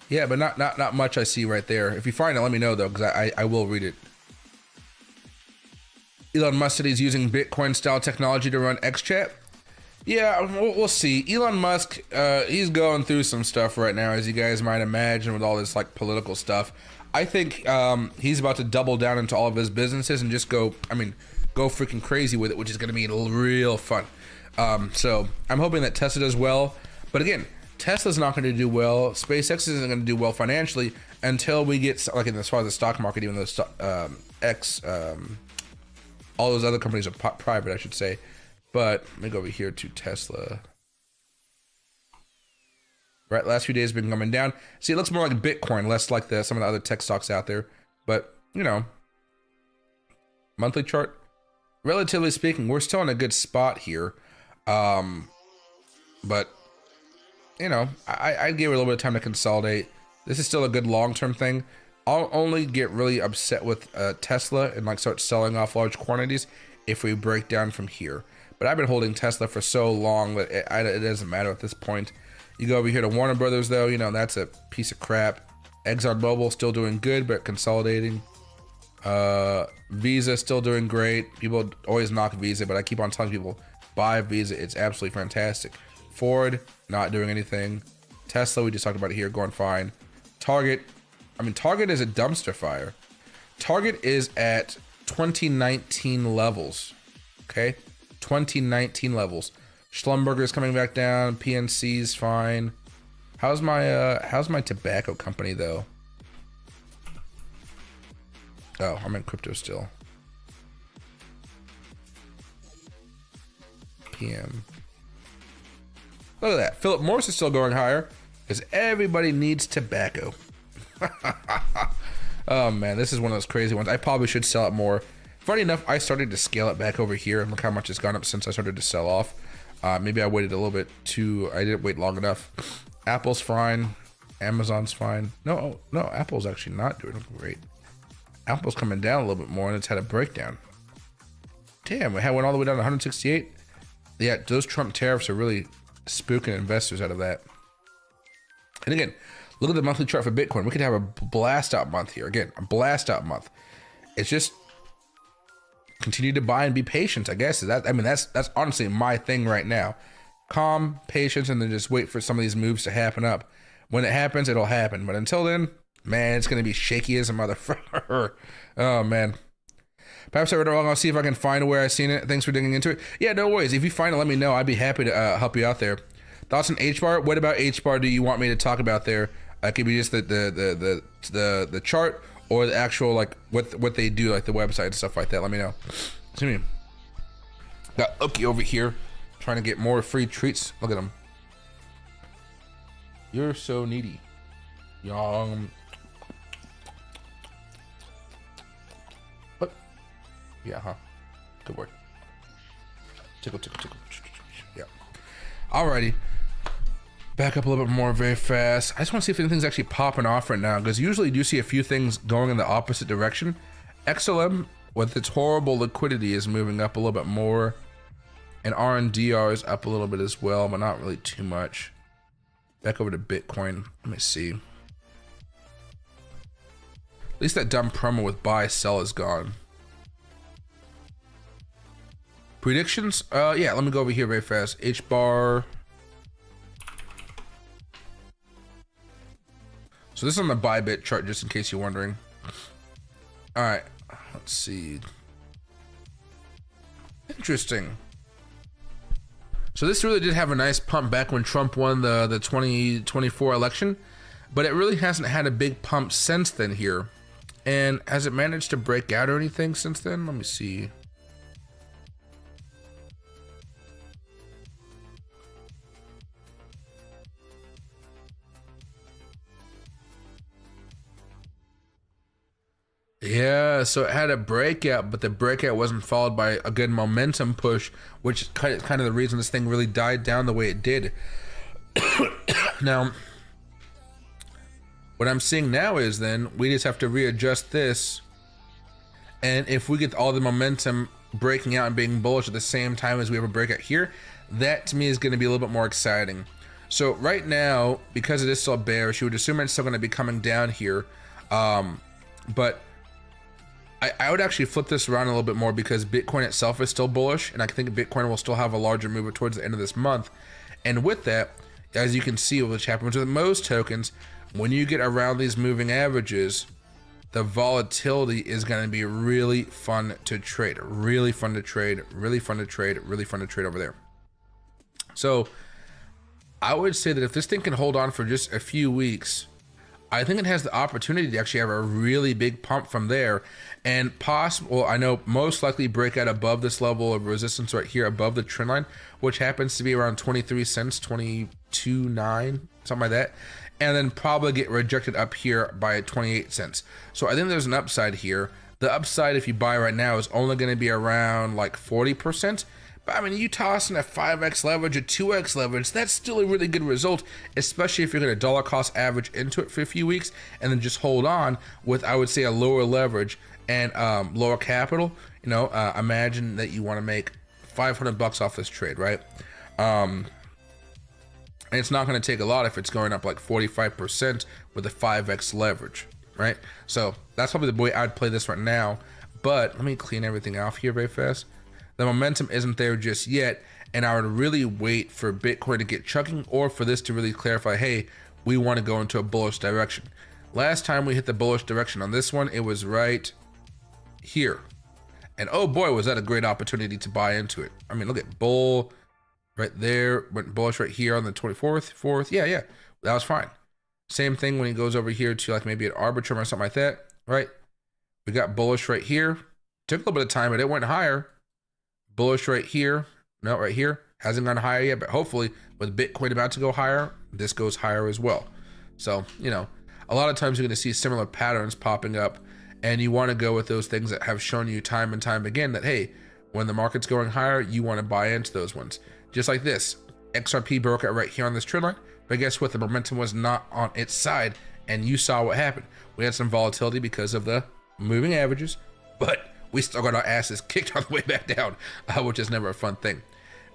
Yeah, but not much I see right there. If you find it, let me know though, because I will read it. Elon Musk said he's using Bitcoin style technology to run XChat. Yeah, we'll see. Elon Musk, he's going through some stuff right now, as you guys might imagine, with all this like political stuff. I think he's about to double down into all of his businesses and just go freaking crazy with it, which is going to be real fun. So I'm hoping that Tesla does well. But again, Tesla's not going to do well. SpaceX isn't going to do well financially until we get, like, as far as the stock market, even though all those other companies are private, I should say. But let me go over here to Tesla. Right, last few days have been coming down. See, it looks more like Bitcoin, less like some of the other tech stocks out there. But, you know, monthly chart, relatively speaking, we're still in a good spot here. But, you know, I'd give it a little bit of time to consolidate. This is still a good long-term thing. I'll only get really upset with Tesla and like start selling off large quantities if we break down from here. But I've been holding Tesla for so long that it doesn't matter at this point. You go over here to Warner Brothers though, you know, that's a piece of crap. ExxonMobil still doing good, but consolidating. Visa still doing great. People always knock Visa, but I keep on telling people, buy Visa, it's absolutely fantastic. Ford, not doing anything. Tesla, we just talked about it here, going fine. Target is a dumpster fire. Target is at 2019 levels, okay? 2019 levels. Schlumberger's coming back down. PNC's fine. How's my tobacco company though? Oh, I'm in crypto still. PM. Look at that. Philip Morris is still going higher because everybody needs tobacco. Oh man, this is one of those crazy ones. I probably should sell it more. Funny enough, I started to scale it back over here, and look how much it's gone up since I started to sell off. Maybe I waited a little bit I didn't wait long enough. Apple's fine. Amazon's fine. No, Apple's actually not doing great. Apple's coming down a little bit more, and it's had a breakdown. Damn, it went all the way down to 168. Yeah, those Trump tariffs are really spooking investors out of that. And again, look at the monthly chart for Bitcoin. We could have a blast out month here. Again, a blast out month. It's just continue to buy and be patient, I guess. That's honestly my thing right now. Calm, patience, and then just wait for some of these moves to happen up. When it happens, it'll happen. But until then, man, it's gonna be shaky as a motherfucker. Oh man. Perhaps I read it wrong. I'll see if I can find where I've seen it. Thanks for digging into it. Yeah, no worries. If you find it, let me know. I'd be happy to help you out there. Thoughts on H-bar? What about H-bar do you want me to talk about there? It could be just the chart or the actual like what they do, like the website and stuff like that. Let me know. Excuse me. Got Ookie over here trying to get more free treats. Look at him. You're so needy. Young. What? Yeah, huh? Good word. Tickle, tickle, tickle. Yeah. Alrighty. Back up a little bit more very fast. I just want to see if anything's actually popping off right now, because usually you do see a few things going in the opposite direction. XLM, with its horrible liquidity, is moving up a little bit more. And RNDR is up a little bit as well, but not really too much. Back over to Bitcoin. Let me see. At least that dumb promo with buy, sell is gone. Predictions? Yeah, let me go over here very fast. H-bar. So this is on the Bybit chart, just in case you're wondering. All right, let's see. Interesting. So this really did have a nice pump back when Trump won the 2024 election, but it really hasn't had a big pump since then here. And has it managed to break out or anything since then? Let me see. Yeah, so it had a breakout, but the breakout wasn't followed by a good momentum push, which is kind of the reason this thing really died down the way it did. Now, what I'm seeing now is then we just have to readjust this, and if we get all the momentum breaking out and being bullish at the same time as we have a breakout here, that to me is going to be a little bit more exciting. So right now, because it is still bearish, you would assume it's still going to be coming down here, but I would actually flip this around a little bit more, because Bitcoin itself is still bullish, and I think Bitcoin will still have a larger move towards the end of this month. And with that, as you can see, which happens with most tokens, when you get around these moving averages, the volatility is going to be really fun to trade. Really fun to trade, really fun to trade, really fun to trade over there. So I would say that if this thing can hold on for just a few weeks, I think it has the opportunity to actually have a really big pump from there, and possible, I know most likely break out above this level of resistance right here above the trend line, which happens to be around 23 cents, 22.9, something like that, and then probably get rejected up here by 28 cents. So I think there's an upside here. The upside, if you buy right now, is only going to be around like 40%. But I mean, you toss in a 5x leverage, a 2x leverage, that's still a really good result, especially if you're going to dollar cost average into it for a few weeks and then just hold on with, I would say, a lower leverage and lower capital. You know, imagine that you want to make $500 off this trade, right? And it's not going to take a lot if it's going up like 45% with a 5x leverage, right? So that's probably the way I'd play this right now. But let me clean everything off here very fast. The momentum isn't there just yet, and I would really wait for Bitcoin to get chucking, or for this to really clarify, hey, we want to go into a bullish direction. Last time we hit the bullish direction on this one, it was right here. And oh boy, was that a great opportunity to buy into it. I mean, look at bull, right there, went bullish right here on the 24th, 4th. Yeah, that was fine. Same thing when he goes over here to like maybe an Arbitrum or something like that, right? We got bullish right here. Took a little bit of time, but it went higher. Bullish right here. No, right here. Hasn't gone higher yet, but hopefully with Bitcoin about to go higher, this goes higher as well. So, a lot of times you're going to see similar patterns popping up, and you want to go with those things that have shown you time and time again that, hey, when the market's going higher, you want to buy into those ones. Just like this. XRP broke out right here on this trend line, but guess what? The momentum was not on its side, and you saw what happened. We had some volatility because of the moving averages, but we still got our asses kicked on the way back down, which is never a fun thing.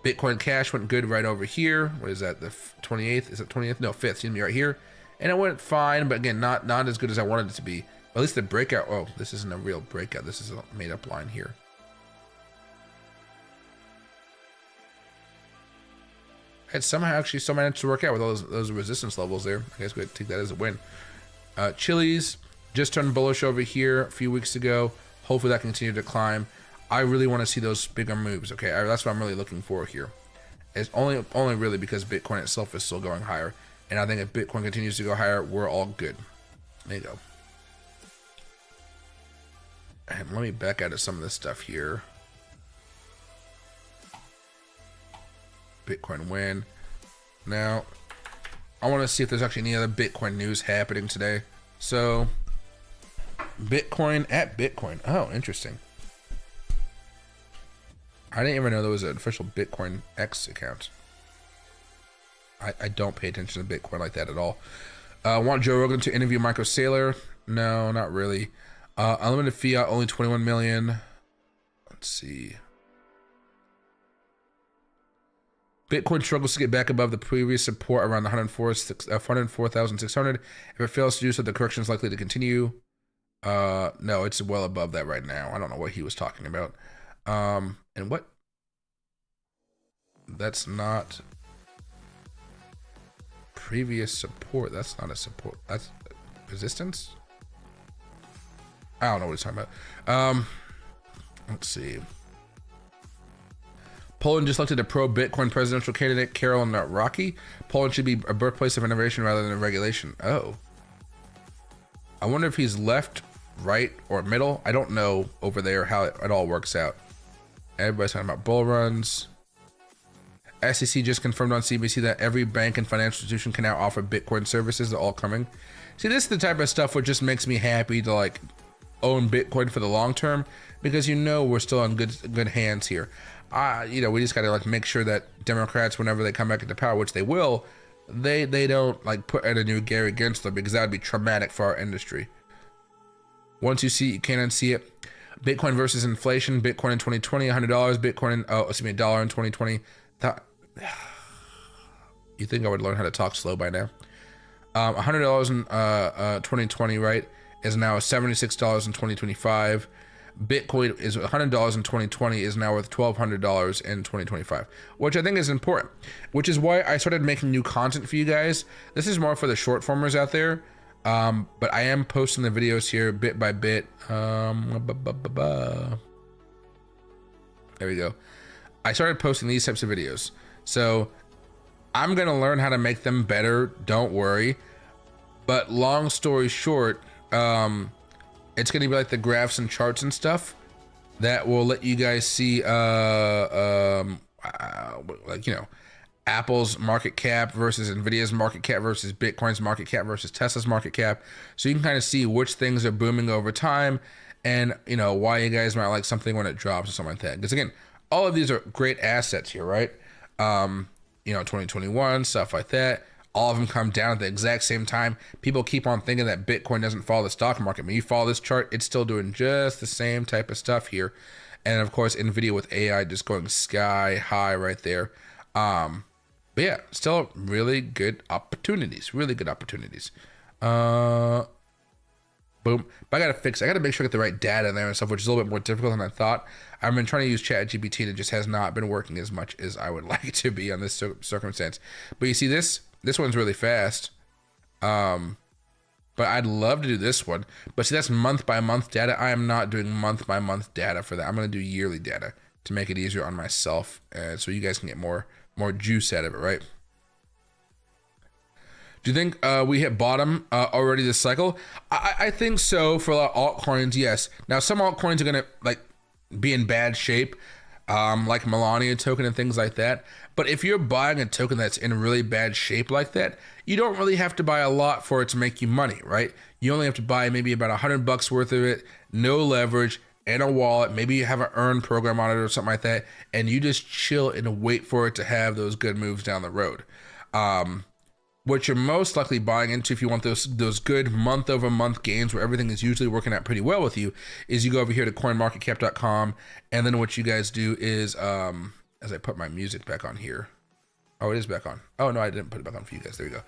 Bitcoin Cash went good right over here. What is that? The 28th? Is it 20th? No, 5th. Excuse me, right here. And it went fine, but again, not as good as I wanted it to be. At least the breakout. Oh, this isn't a real breakout. This is a made-up line here. It somehow actually still managed to work out with all those resistance levels there. I guess we could take that as a win. Chili's just turned bullish over here a few weeks ago. Hopefully that continued to climb. I really want to see those bigger moves. Okay, that's what I'm really looking for here. It's only really because Bitcoin itself is still going higher, and I think if Bitcoin continues to go higher, we're all good. There you go. And let me back out of some of this stuff here. Bitcoin win. Now, I want to see if there's actually any other Bitcoin news happening today. So, Bitcoin at Bitcoin. Oh, interesting. I didn't even know there was an official Bitcoin X account. I don't pay attention to Bitcoin like that at all. Want Joe Rogan to interview Michael Saylor? No, not really. Unlimited fiat, only 21 million. Let's see. Bitcoin struggles to get back above the previous support around the 104,600. If it fails to do so, the correction is likely to continue. No, it's well above that right now. I don't know what he was talking about. And what? That's not previous support. That's not a support. That's resistance. I don't know what he's talking about. Let's see. Poland just elected a pro-Bitcoin presidential candidate, Karol Nawrocki. Poland should be a birthplace of innovation rather than a regulation. Oh. I wonder if he's left, right, or middle. I don't know over there how it all works out. Everybody's talking about bull runs. SEC just confirmed on CBC that every bank and financial institution can now offer Bitcoin services. They're all coming. See, this is the type of stuff which just makes me happy to like own Bitcoin for the long term, because we're still in good hands here. We just gotta like make sure that Democrats, whenever they come back into power, which they will, they don't like put in a new Gary Gensler, because that would be traumatic for our industry. Once you see it, you can't unsee it. Bitcoin versus inflation. Bitcoin in 2020, $100. Bitcoin in $1 in 2020. You think I would learn how to talk slow by now? $100 in 2020, right, is now $76 in 2025. Bitcoin is $100 in 2020, is now worth $1,200 in 2025, which I think is important, which is why I started making new content for you guys. This is more for the short formers out there, but I am posting the videos here bit by bit. There we go. I started posting these types of videos, so I'm gonna learn how to make them better, don't worry. But long story short, it's gonna be like the graphs and charts and stuff that will let you guys see Apple's market cap versus Nvidia's market cap versus Bitcoin's market cap versus Tesla's market cap, so you can kind of see which things are booming over time, and why you guys might like something when it drops or something like that. Because again, all of these are great assets here, right? 2021, stuff like that. All of them come down at the exact same time. People keep on thinking that Bitcoin doesn't follow the stock market. When you follow this chart, it's still doing just the same type of stuff here. And of course, Nvidia with AI just going sky high right there. But yeah, still really good opportunities. Really good opportunities. Boom. But I gotta make sure I get the right data in there and stuff, which is a little bit more difficult than I thought. I've been trying to use ChatGPT, and it just has not been working as much as I would like it to be on this circumstance. But you see this one's really fast. But I'd love to do this one. But see, that's month by month data. I am not doing month by month data for that. I'm gonna do yearly data to make it easier on myself, and so you guys can get more more juice out of it, right? Do you think we hit bottom already this cycle? I think so for a lot of altcoins, yes. Now some altcoins are gonna like be in bad shape, like Melania token and things like that. But if you're buying a token that's in really bad shape like that, you don't really have to buy a lot for it to make you money, right? You only have to buy maybe about $100 worth of it, no leverage, and a wallet. Maybe you have an earn program on it or something like that, and you just chill and wait for it to have those good moves down the road. What you're most likely buying into if you want those good month-over-month gains where everything is usually working out pretty well with you is you go over here to coinmarketcap.com, and then what you guys do is, as I put my music back on here. Oh, it is back on. Oh, no, I didn't put it back on for you guys. There we go.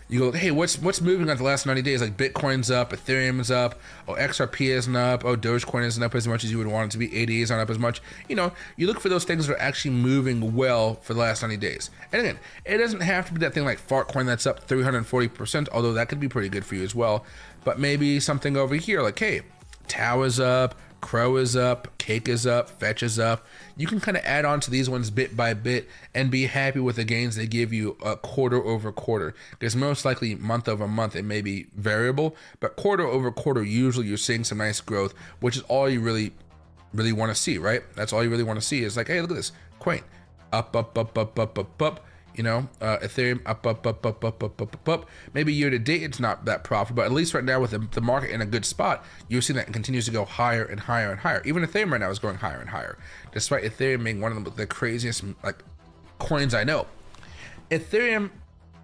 You go, hey, what's moving on the last 90 days? Like Bitcoin's up, Ethereum's up, oh, XRP isn't up, oh, Dogecoin isn't up as much as you would want it to be, ADAs aren't up as much. You know, you look for those things that are actually moving well for the last 90 days. And again, it doesn't have to be that thing like Fartcoin that's up 340%, although that could be pretty good for you as well. But maybe something over here like, hey, Tau is up, Crow is up, Cake is up, Fetch is up. You can kind of add on to these ones bit by bit and be happy with the gains they give you quarter over quarter. Because most likely month over month it may be variable, but quarter over quarter usually you're seeing some nice growth, which is all you really want to see, right? That's all you really want to see is like, hey, look at this, Coin, up, up, up, up, up, up, up. You know, Ethereum up, up, up, up, up, up, up, up, up. Maybe year to date it's not that profitable, but at least right now with the market in a good spot, you're seeing that it continues to go higher and higher and higher. Even Ethereum right now is going higher and higher, despite Ethereum being one of the craziest like coins I know. Ethereum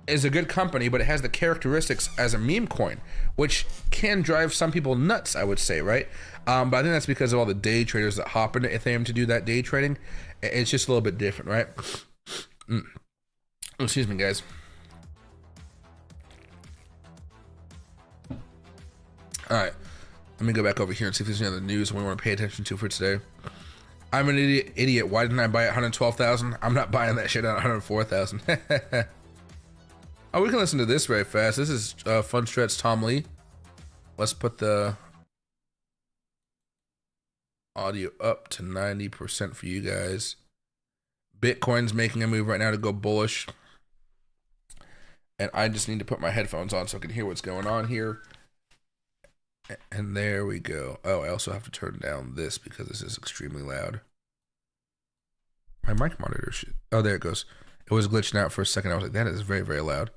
is a good company, but it has the characteristics as a meme coin, which can drive some people nuts, I would say, right? But I think that's because of all the day traders that hop into Ethereum to do that day trading. It's just a little bit different, right? Excuse me, guys. All right, let me go back over here and see if there's any other news we want to pay attention to for today. I'm an idiot. Why didn't I buy it 112,000? I'm not buying that shit at 104,000. Oh, we can listen to this very fast. This is Fun Stretch Tom Lee. Let's put the audio up to 90% for you guys. Bitcoin's making a move right now to go bullish. And I just need to put my headphones on so I can hear what's going on here. And there we go. Oh, I also have to turn down this because this is extremely loud. My mic monitor should... Oh, there it goes. It was glitching out for a second. I was like, that is very, very loud.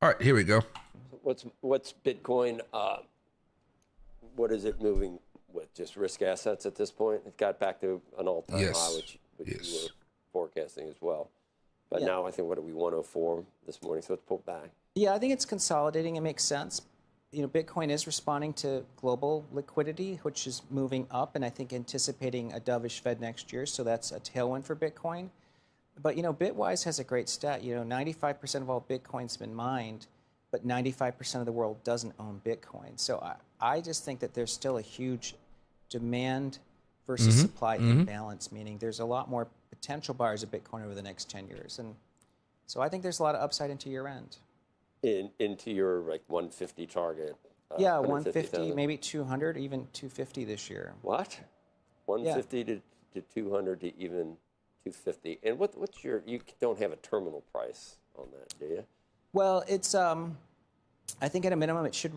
All right, here we go. What's Bitcoin? What is it moving with? Just risk assets at this point? It got back to an all-time high, which yes. you were forecasting as well. But now I think, what are we, 104 this morning, so it's pulled back. Yeah, I think it's consolidating. It makes sense. You know, Bitcoin is responding to global liquidity, which is moving up, and I think anticipating a dovish Fed next year, so that's a tailwind for Bitcoin. But, you know, Bitwise has a great stat. You know, 95% of all Bitcoin's been mined, but 95% of the world doesn't own Bitcoin. So I just think that there's still a huge demand versus supply imbalance, meaning there's a lot more potential buyers of Bitcoin over the next 10 years. And so I think there's a lot of upside into year end. Into your like 150 target? Yeah, 150, maybe 200, even 250 this year. What? 150 to 200 to even 250. And what's your, you don't have a terminal price on that, do you? Well, it's, I think at a minimum it should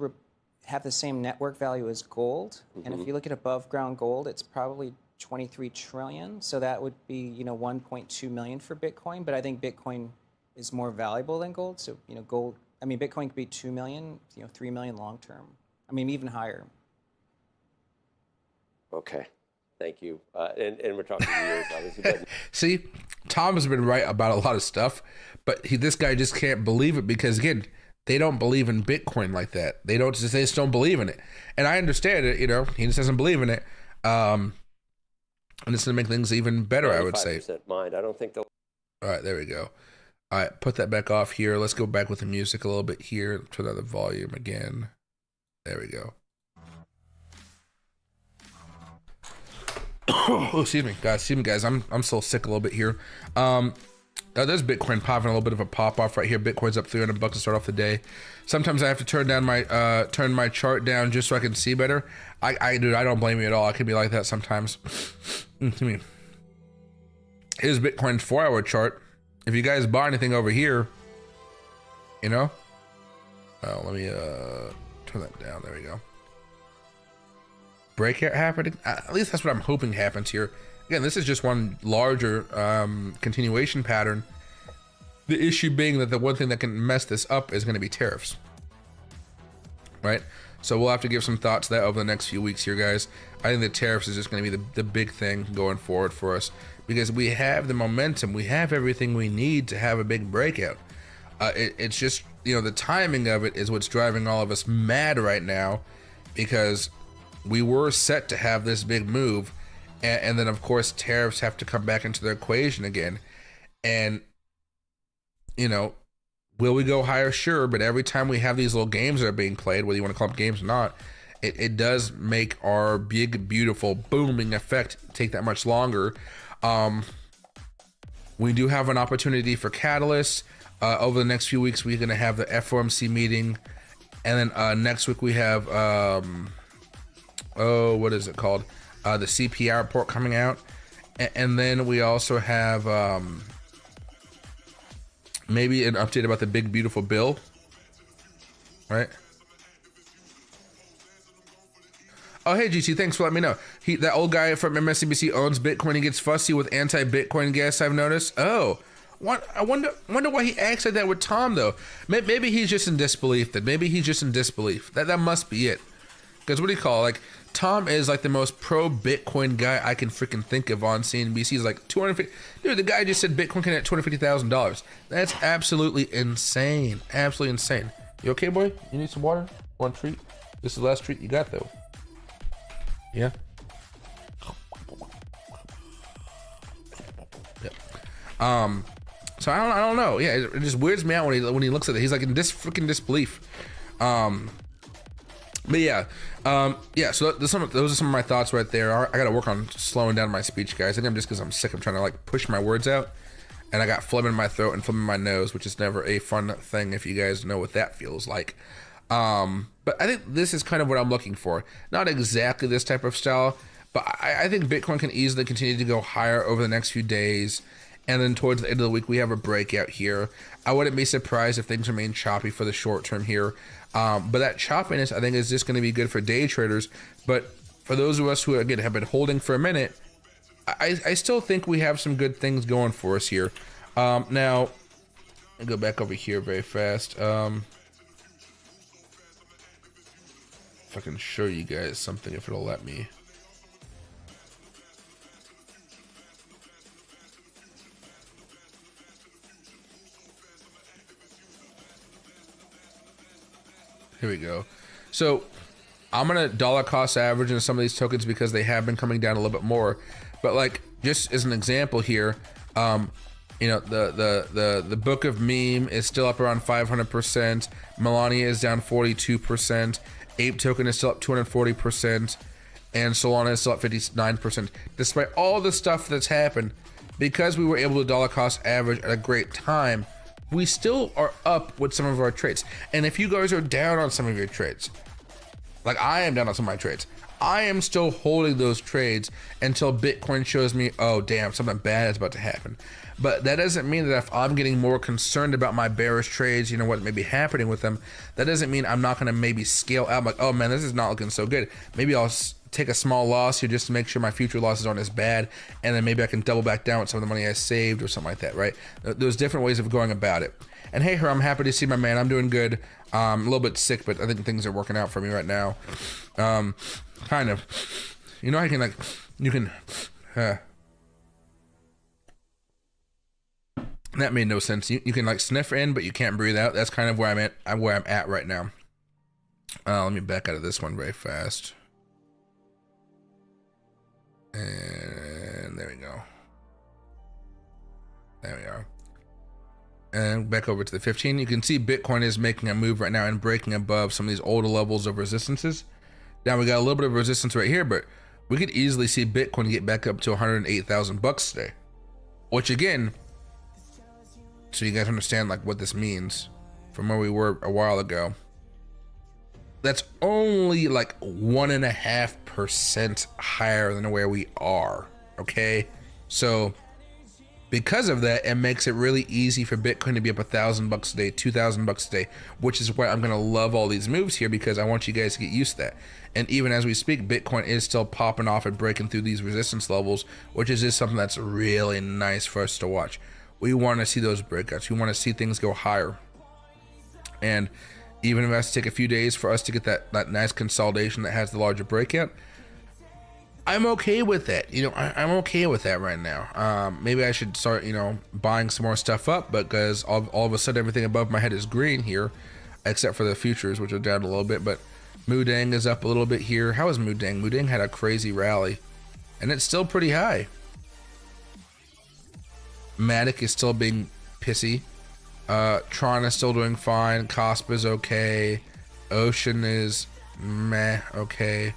have the same network value as gold. And if you look at above ground gold, it's probably 23 trillion. So that would be, you know, 1.2 million for Bitcoin. But I think Bitcoin is more valuable than gold. So, you know, gold, I mean, Bitcoin could be 2 million, you know, 3 million long term. I mean, even higher. Okay. Thank you. And we're talking years, obviously. But... See, Tom has been right about a lot of stuff, but this guy just can't believe it because, again, they don't believe in Bitcoin like that. They just don't believe in it. And I understand it, you know, he just doesn't believe in it. And it's going to make things even better, I would say. 95% mined. I don't think they'll... All right, there we go. All right, put that back off here. Let's go back with the music a little bit here. Turn down the volume again. There we go. Oh, excuse me, guys. I'm still sick a little bit here. There's Bitcoin popping a little bit of a pop off right here. Bitcoin's up $300 to start off the day. Sometimes I have to turn down my chart down just so I can see better. Dude, I don't blame you at all. I can be like that sometimes. Excuse me. Here's Bitcoin's 4-hour chart. If you guys buy anything over here, you know, let me turn that down. There we go. Breakout happening. At least that's what I'm hoping happens here. Again, this is just one larger continuation pattern. The issue being that the one thing that can mess this up is going to be tariffs, right? So we'll have to give some thought to that over the next few weeks here, guys. I think the tariffs is just going to be the big thing going forward for us, because we have the momentum, we have everything we need to have a big breakout. It's just, you know, the timing of it is what's driving all of us mad right now, because we were set to have this big move, and then of course tariffs have to come back into the equation again. And you know, will we go higher? Sure, but every time we have these little games that are being played, whether you want to call them games or not, it does make our big, beautiful, booming effect take that much longer. We do have an opportunity for catalysts. Over the next few weeks, we're going to have the FOMC meeting, and then next week we have, what is it called? The CPI report coming out, and then we also have maybe an update about the big beautiful bill, right? Oh, hey GT, thanks for letting me know. That old guy from MSNBC owns Bitcoin. He gets fussy with anti-Bitcoin guests, I've noticed. Oh, what? I wonder why he acts like that with Tom though. Maybe he's just in disbelief. That must be it. Because what do you call it? Like, Tom is like the most pro Bitcoin guy I can freaking think of on CNBC. He's like 250. Dude, the guy just said Bitcoin can at $250,000. That's absolutely insane. Absolutely insane. You okay, boy? You need some water? One treat? This is the last treat you got, though. Yeah. Yeah. So I don't know. Yeah, it just weirds me out when he looks at it. He's like in freaking disbelief. But yeah, so those are some of my thoughts right there. I got to work on slowing down my speech, guys. I think I'm just because I'm sick. I'm trying to like push my words out, and I got phlegm in my throat and phlegm in my nose, which is never a fun thing if you guys know what that feels like. But I think this is kind of what I'm looking for. Not exactly this type of style, but I think Bitcoin can easily continue to go higher over the next few days. And then towards the end of the week, we have a breakout here. I wouldn't be surprised if things remain choppy for the short term here. But that choppiness, I think, is just going to be good for day traders. But for those of us who, again, have been holding for a minute, I still think we have some good things going for us here. Now, I'll go back over here very fast. If I can show you guys something, if it'll let me. Here we go. So I'm gonna dollar cost average in some of these tokens because they have been coming down a little bit more. But like, just as an example here, you know, the Book of Meme is still up around 500%. Melania is down 42%. Ape token is still up 240%, and Solana is still up 59%. Despite all the stuff that's happened, because we were able to dollar cost average at a great time, we still are up with some of our trades. And if you guys are down on some of your trades, like I am down on some of my trades, I am still holding those trades until Bitcoin shows me, oh damn, something bad is about to happen. But that doesn't mean that if I'm getting more concerned about my bearish trades, you know, what may be happening with them, that doesn't mean I'm not going to maybe scale out. I'm like, oh man, this is not looking so good. Maybe I'll take a small loss here just to make sure my future losses aren't as bad, and then maybe I can double back down with some of the money I saved or something like that, right? There's different ways of going about it. And hey, I'm happy to see my man. I'm doing good. A little bit sick, but I think things are working out for me right now. Kind of. You know, that made no sense. You can like sniff in, but you can't breathe out. That's kind of where I'm at right now. Let me back out of this one very fast. And there we go. There we are. And back over to the 15. You can see Bitcoin is making a move right now and breaking above some of these older levels of resistances. Now we got a little bit of resistance right here, but we could easily see Bitcoin get back up to 108,000 bucks today. Which again, so you guys understand like what this means from where we were a while ago, that's only like 1.5% higher than where we are. Okay, so Because of that, it makes it really easy for Bitcoin to be up $1,000 a day, $2,000 a day, which is why I'm gonna love all these moves here, because I want you guys to get used to that. And even as we speak, Bitcoin is still popping off and breaking through these resistance levels, which is just something that's really nice for us to watch. We want to see those breakouts. We want to see things go higher. And even if it has to take a few days for us to get that nice consolidation that has the larger breakout, I'm okay with that. You know, I'm okay with that right now. Maybe I should start, you know, buying some more stuff up, because all of a sudden everything above my head is green here, except for the futures, which are down a little bit. But Moodang is up a little bit here. How is Moodang? Moodang had a crazy rally, and it's still pretty high. Matic is still being pissy. Tron is still doing fine. Cosp is okay. Ocean is meh, okay.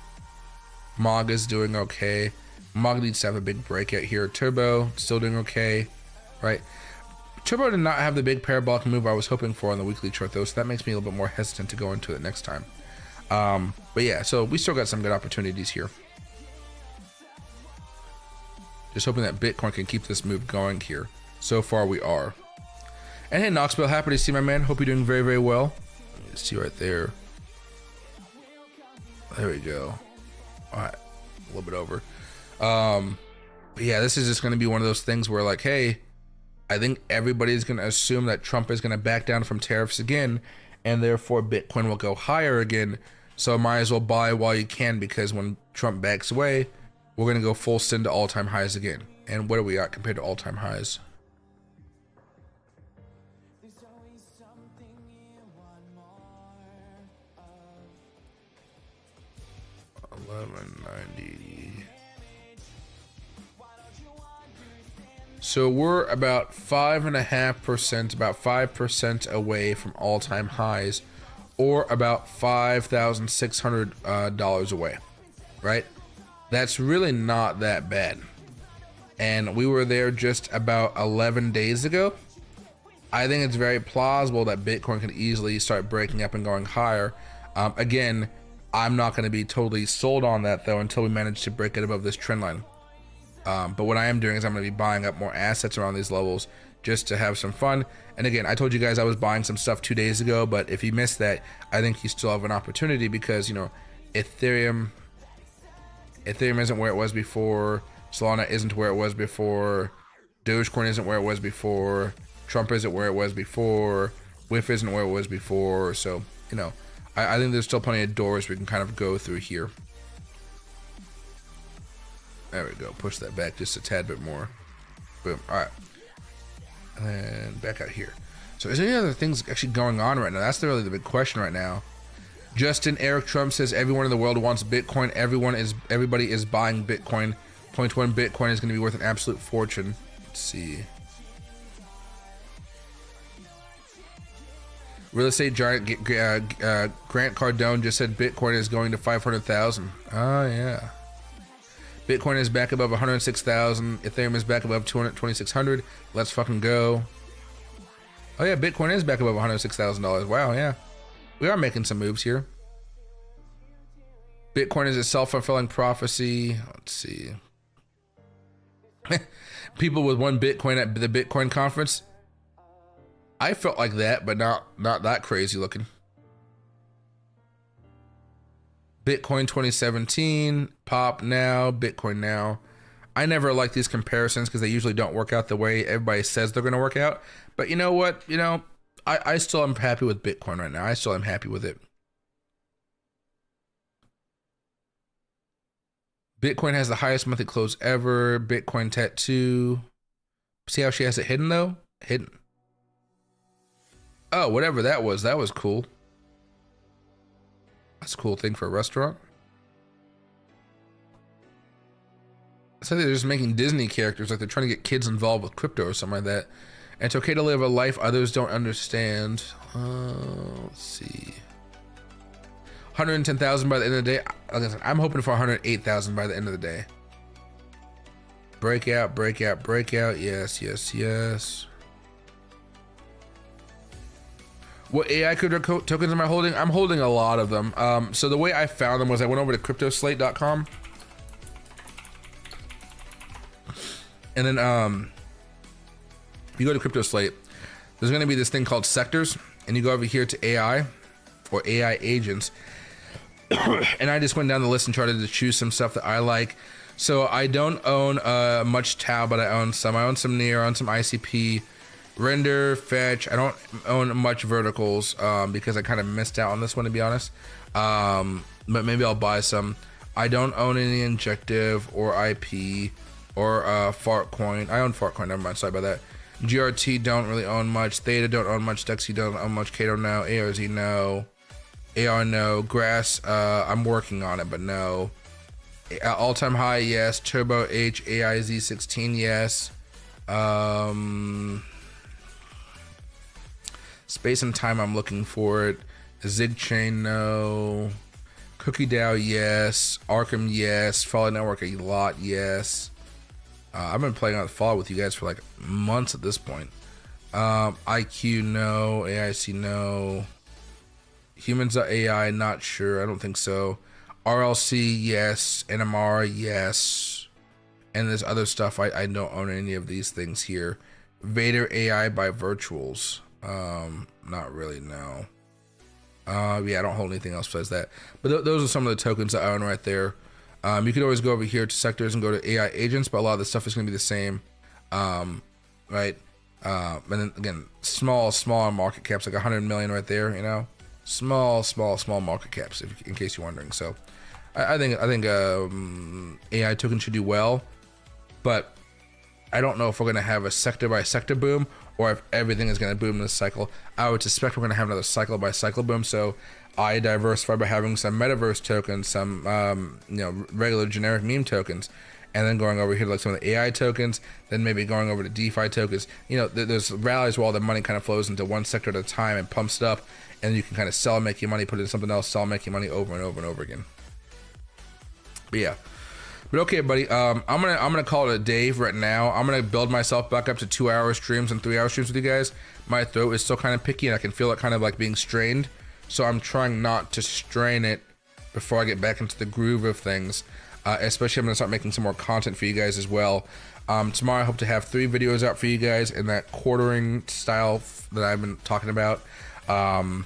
Mog is doing okay. Mog needs to have a big breakout here. Turbo still doing okay, right? Turbo did not have the big parabolic move I was hoping for on the weekly chart though, so that makes me a little bit more hesitant to go into it next time. But yeah, so we still got some good opportunities here. Just hoping that Bitcoin can keep this move going here. So far we are. And hey, Knoxville, happy to see my man. Hope you're doing very, very well. You see right there. There we go. All right, a little bit over. But yeah, this is just going to be one of those things where, like, hey, I think everybody's going to assume that Trump is going to back down from tariffs again, and therefore Bitcoin will go higher again. So might as well buy while you can, because when Trump backs away, we're going to go full send to all-time highs again. And what are we at compared to all-time highs? $11.90. So we're about 5.5%, about 5% away from all-time highs, or about $5,600 away, right? That's really not that bad. And we were there just about 11 days ago. I think it's very plausible that Bitcoin can easily start breaking up and going higher. Again, I'm not going to be totally sold on that though until we manage to break it above this trend line. But what I am doing is I'm going to be buying up more assets around these levels just to have some fun. And again, I told you guys I was buying some stuff 2 days ago, but if you missed that, I think you still have an opportunity, because, you know, Ethereum isn't where it was before. Solana isn't where it was before. Dogecoin isn't where it was before. Trump isn't where it was before. WIF isn't where it was before. So, you know, I think there's still plenty of doors we can kind of go through here. There we go. Push that back just a tad bit more. Boom. All right. And back out here. So is there any other things actually going on right now? That's really the big question right now. Justin Eric Trump says everyone in the world wants Bitcoin. Everybody is buying Bitcoin. 0.1 Bitcoin is going to be worth an absolute fortune. Let's see. Real estate giant Grant Cardone just said Bitcoin is going to 500,000. Oh yeah. Bitcoin is back above 106,000. Ethereum is back above 22600. Let's fucking go. Oh yeah, Bitcoin is back above $106,000. Wow, yeah. We are making some moves here. Bitcoin is a self-fulfilling prophecy. Let's see. People with one Bitcoin at the Bitcoin conference. I felt like that, but not that crazy looking. Bitcoin 2017, pop now, Bitcoin now. I never like these comparisons because they usually don't work out the way everybody says they're going to work out. But you know what? You know, I still am happy with Bitcoin right now. I still am happy with it. Bitcoin has the highest monthly close ever. Bitcoin tattoo. See how she has it hidden though? Hidden. Oh, whatever that was cool. That's a cool thing for a restaurant. It's like they're just making Disney characters, like they're trying to get kids involved with crypto or something like that. And it's okay to live a life others don't understand. Let's see. 110,000 by the end of the day. I'm hoping for 108,000 by the end of the day. Breakout, breakout, breakout. Yes, yes, yes. What AI crypto tokens am I holding? I'm holding a lot of them. So the way I found them was I went over to cryptoslate.com. And then If you go to Crypto Slate, there's going to be this thing called sectors, and you go over here to AI or AI agents. And I just went down the list and tried to choose some stuff that I like. So I don't own much Tau, but I own some. I own some Near, I own some ICP, Render, Fetch. I don't own much Verticals because I kind of missed out on this one, to be honest. But maybe I'll buy some. I don't own any Injective or IP or Fartcoin. I own Fartcoin, never mind, sorry about that. GRT don't really own much. Theta don't own much. Dexy don't own much. Kato no. ARZ no. AR no. Grass, I'm working on it, but no. All-time high, yes. Turbo H, AIZ16, yes. Space and Time, I'm looking for it. Zig Chain, no. Cookie DAO, yes. Arkham, yes. Fallout Network, a lot, yes. I've been playing on Fallout with you guys for like months at this point. IQ, no. AIC, no. Humans.ai, not sure. I don't think so. RLC, yes. NMR, yes. And there's other stuff. I don't own any of these things here. Vader AI by Virtuals. Not really, no. Yeah, I don't hold anything else besides that. But those are some of the tokens that I own right there. You could always go over here to sectors and go to AI agents, but a lot of the stuff is going to be the same. Right? And then again, small market caps, like 100 million right there, you know? Small market caps, in case you're wondering. So I think AI token should do well, but I don't know if we're going to have a sector by sector boom or if everything is going to boom this cycle. I would suspect we're going to have another cycle by cycle boom. So I diversify by having some metaverse tokens, some regular generic meme tokens, and then going over here to like some of the AI tokens, then maybe going over to DeFi tokens. You know, there's rallies where all the money kind of flows into one sector at a time and pumps it up, and you can kind of sell, make your money, put it in something else, sell, make your money over and over and over again. But yeah. But okay, buddy. I'm gonna call it a day right now. I'm gonna build myself back up to 2-hour streams and 3-hour streams with you guys. My throat is still kind of picky, and I can feel it kind of like being strained. So I'm trying not to strain it before I get back into the groove of things. Especially, I'm gonna start making some more content for you guys as well. Tomorrow, I hope to have 3 videos out for you guys in that quartering style that I've been talking about. But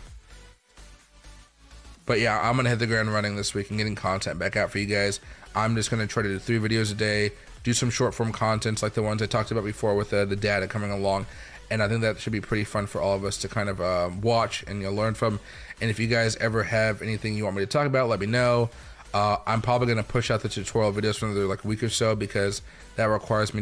yeah, I'm gonna hit the ground running this week and getting content back out for you guys. I'm just gonna try to do 3 videos a day, do some short form contents like the ones I talked about before with the data coming along, and I think that should be pretty fun for all of us to kind of watch and learn from. And if you guys ever have anything you want me to talk about, let me know. I'm probably gonna push out the tutorial videos for another like week or so because that requires me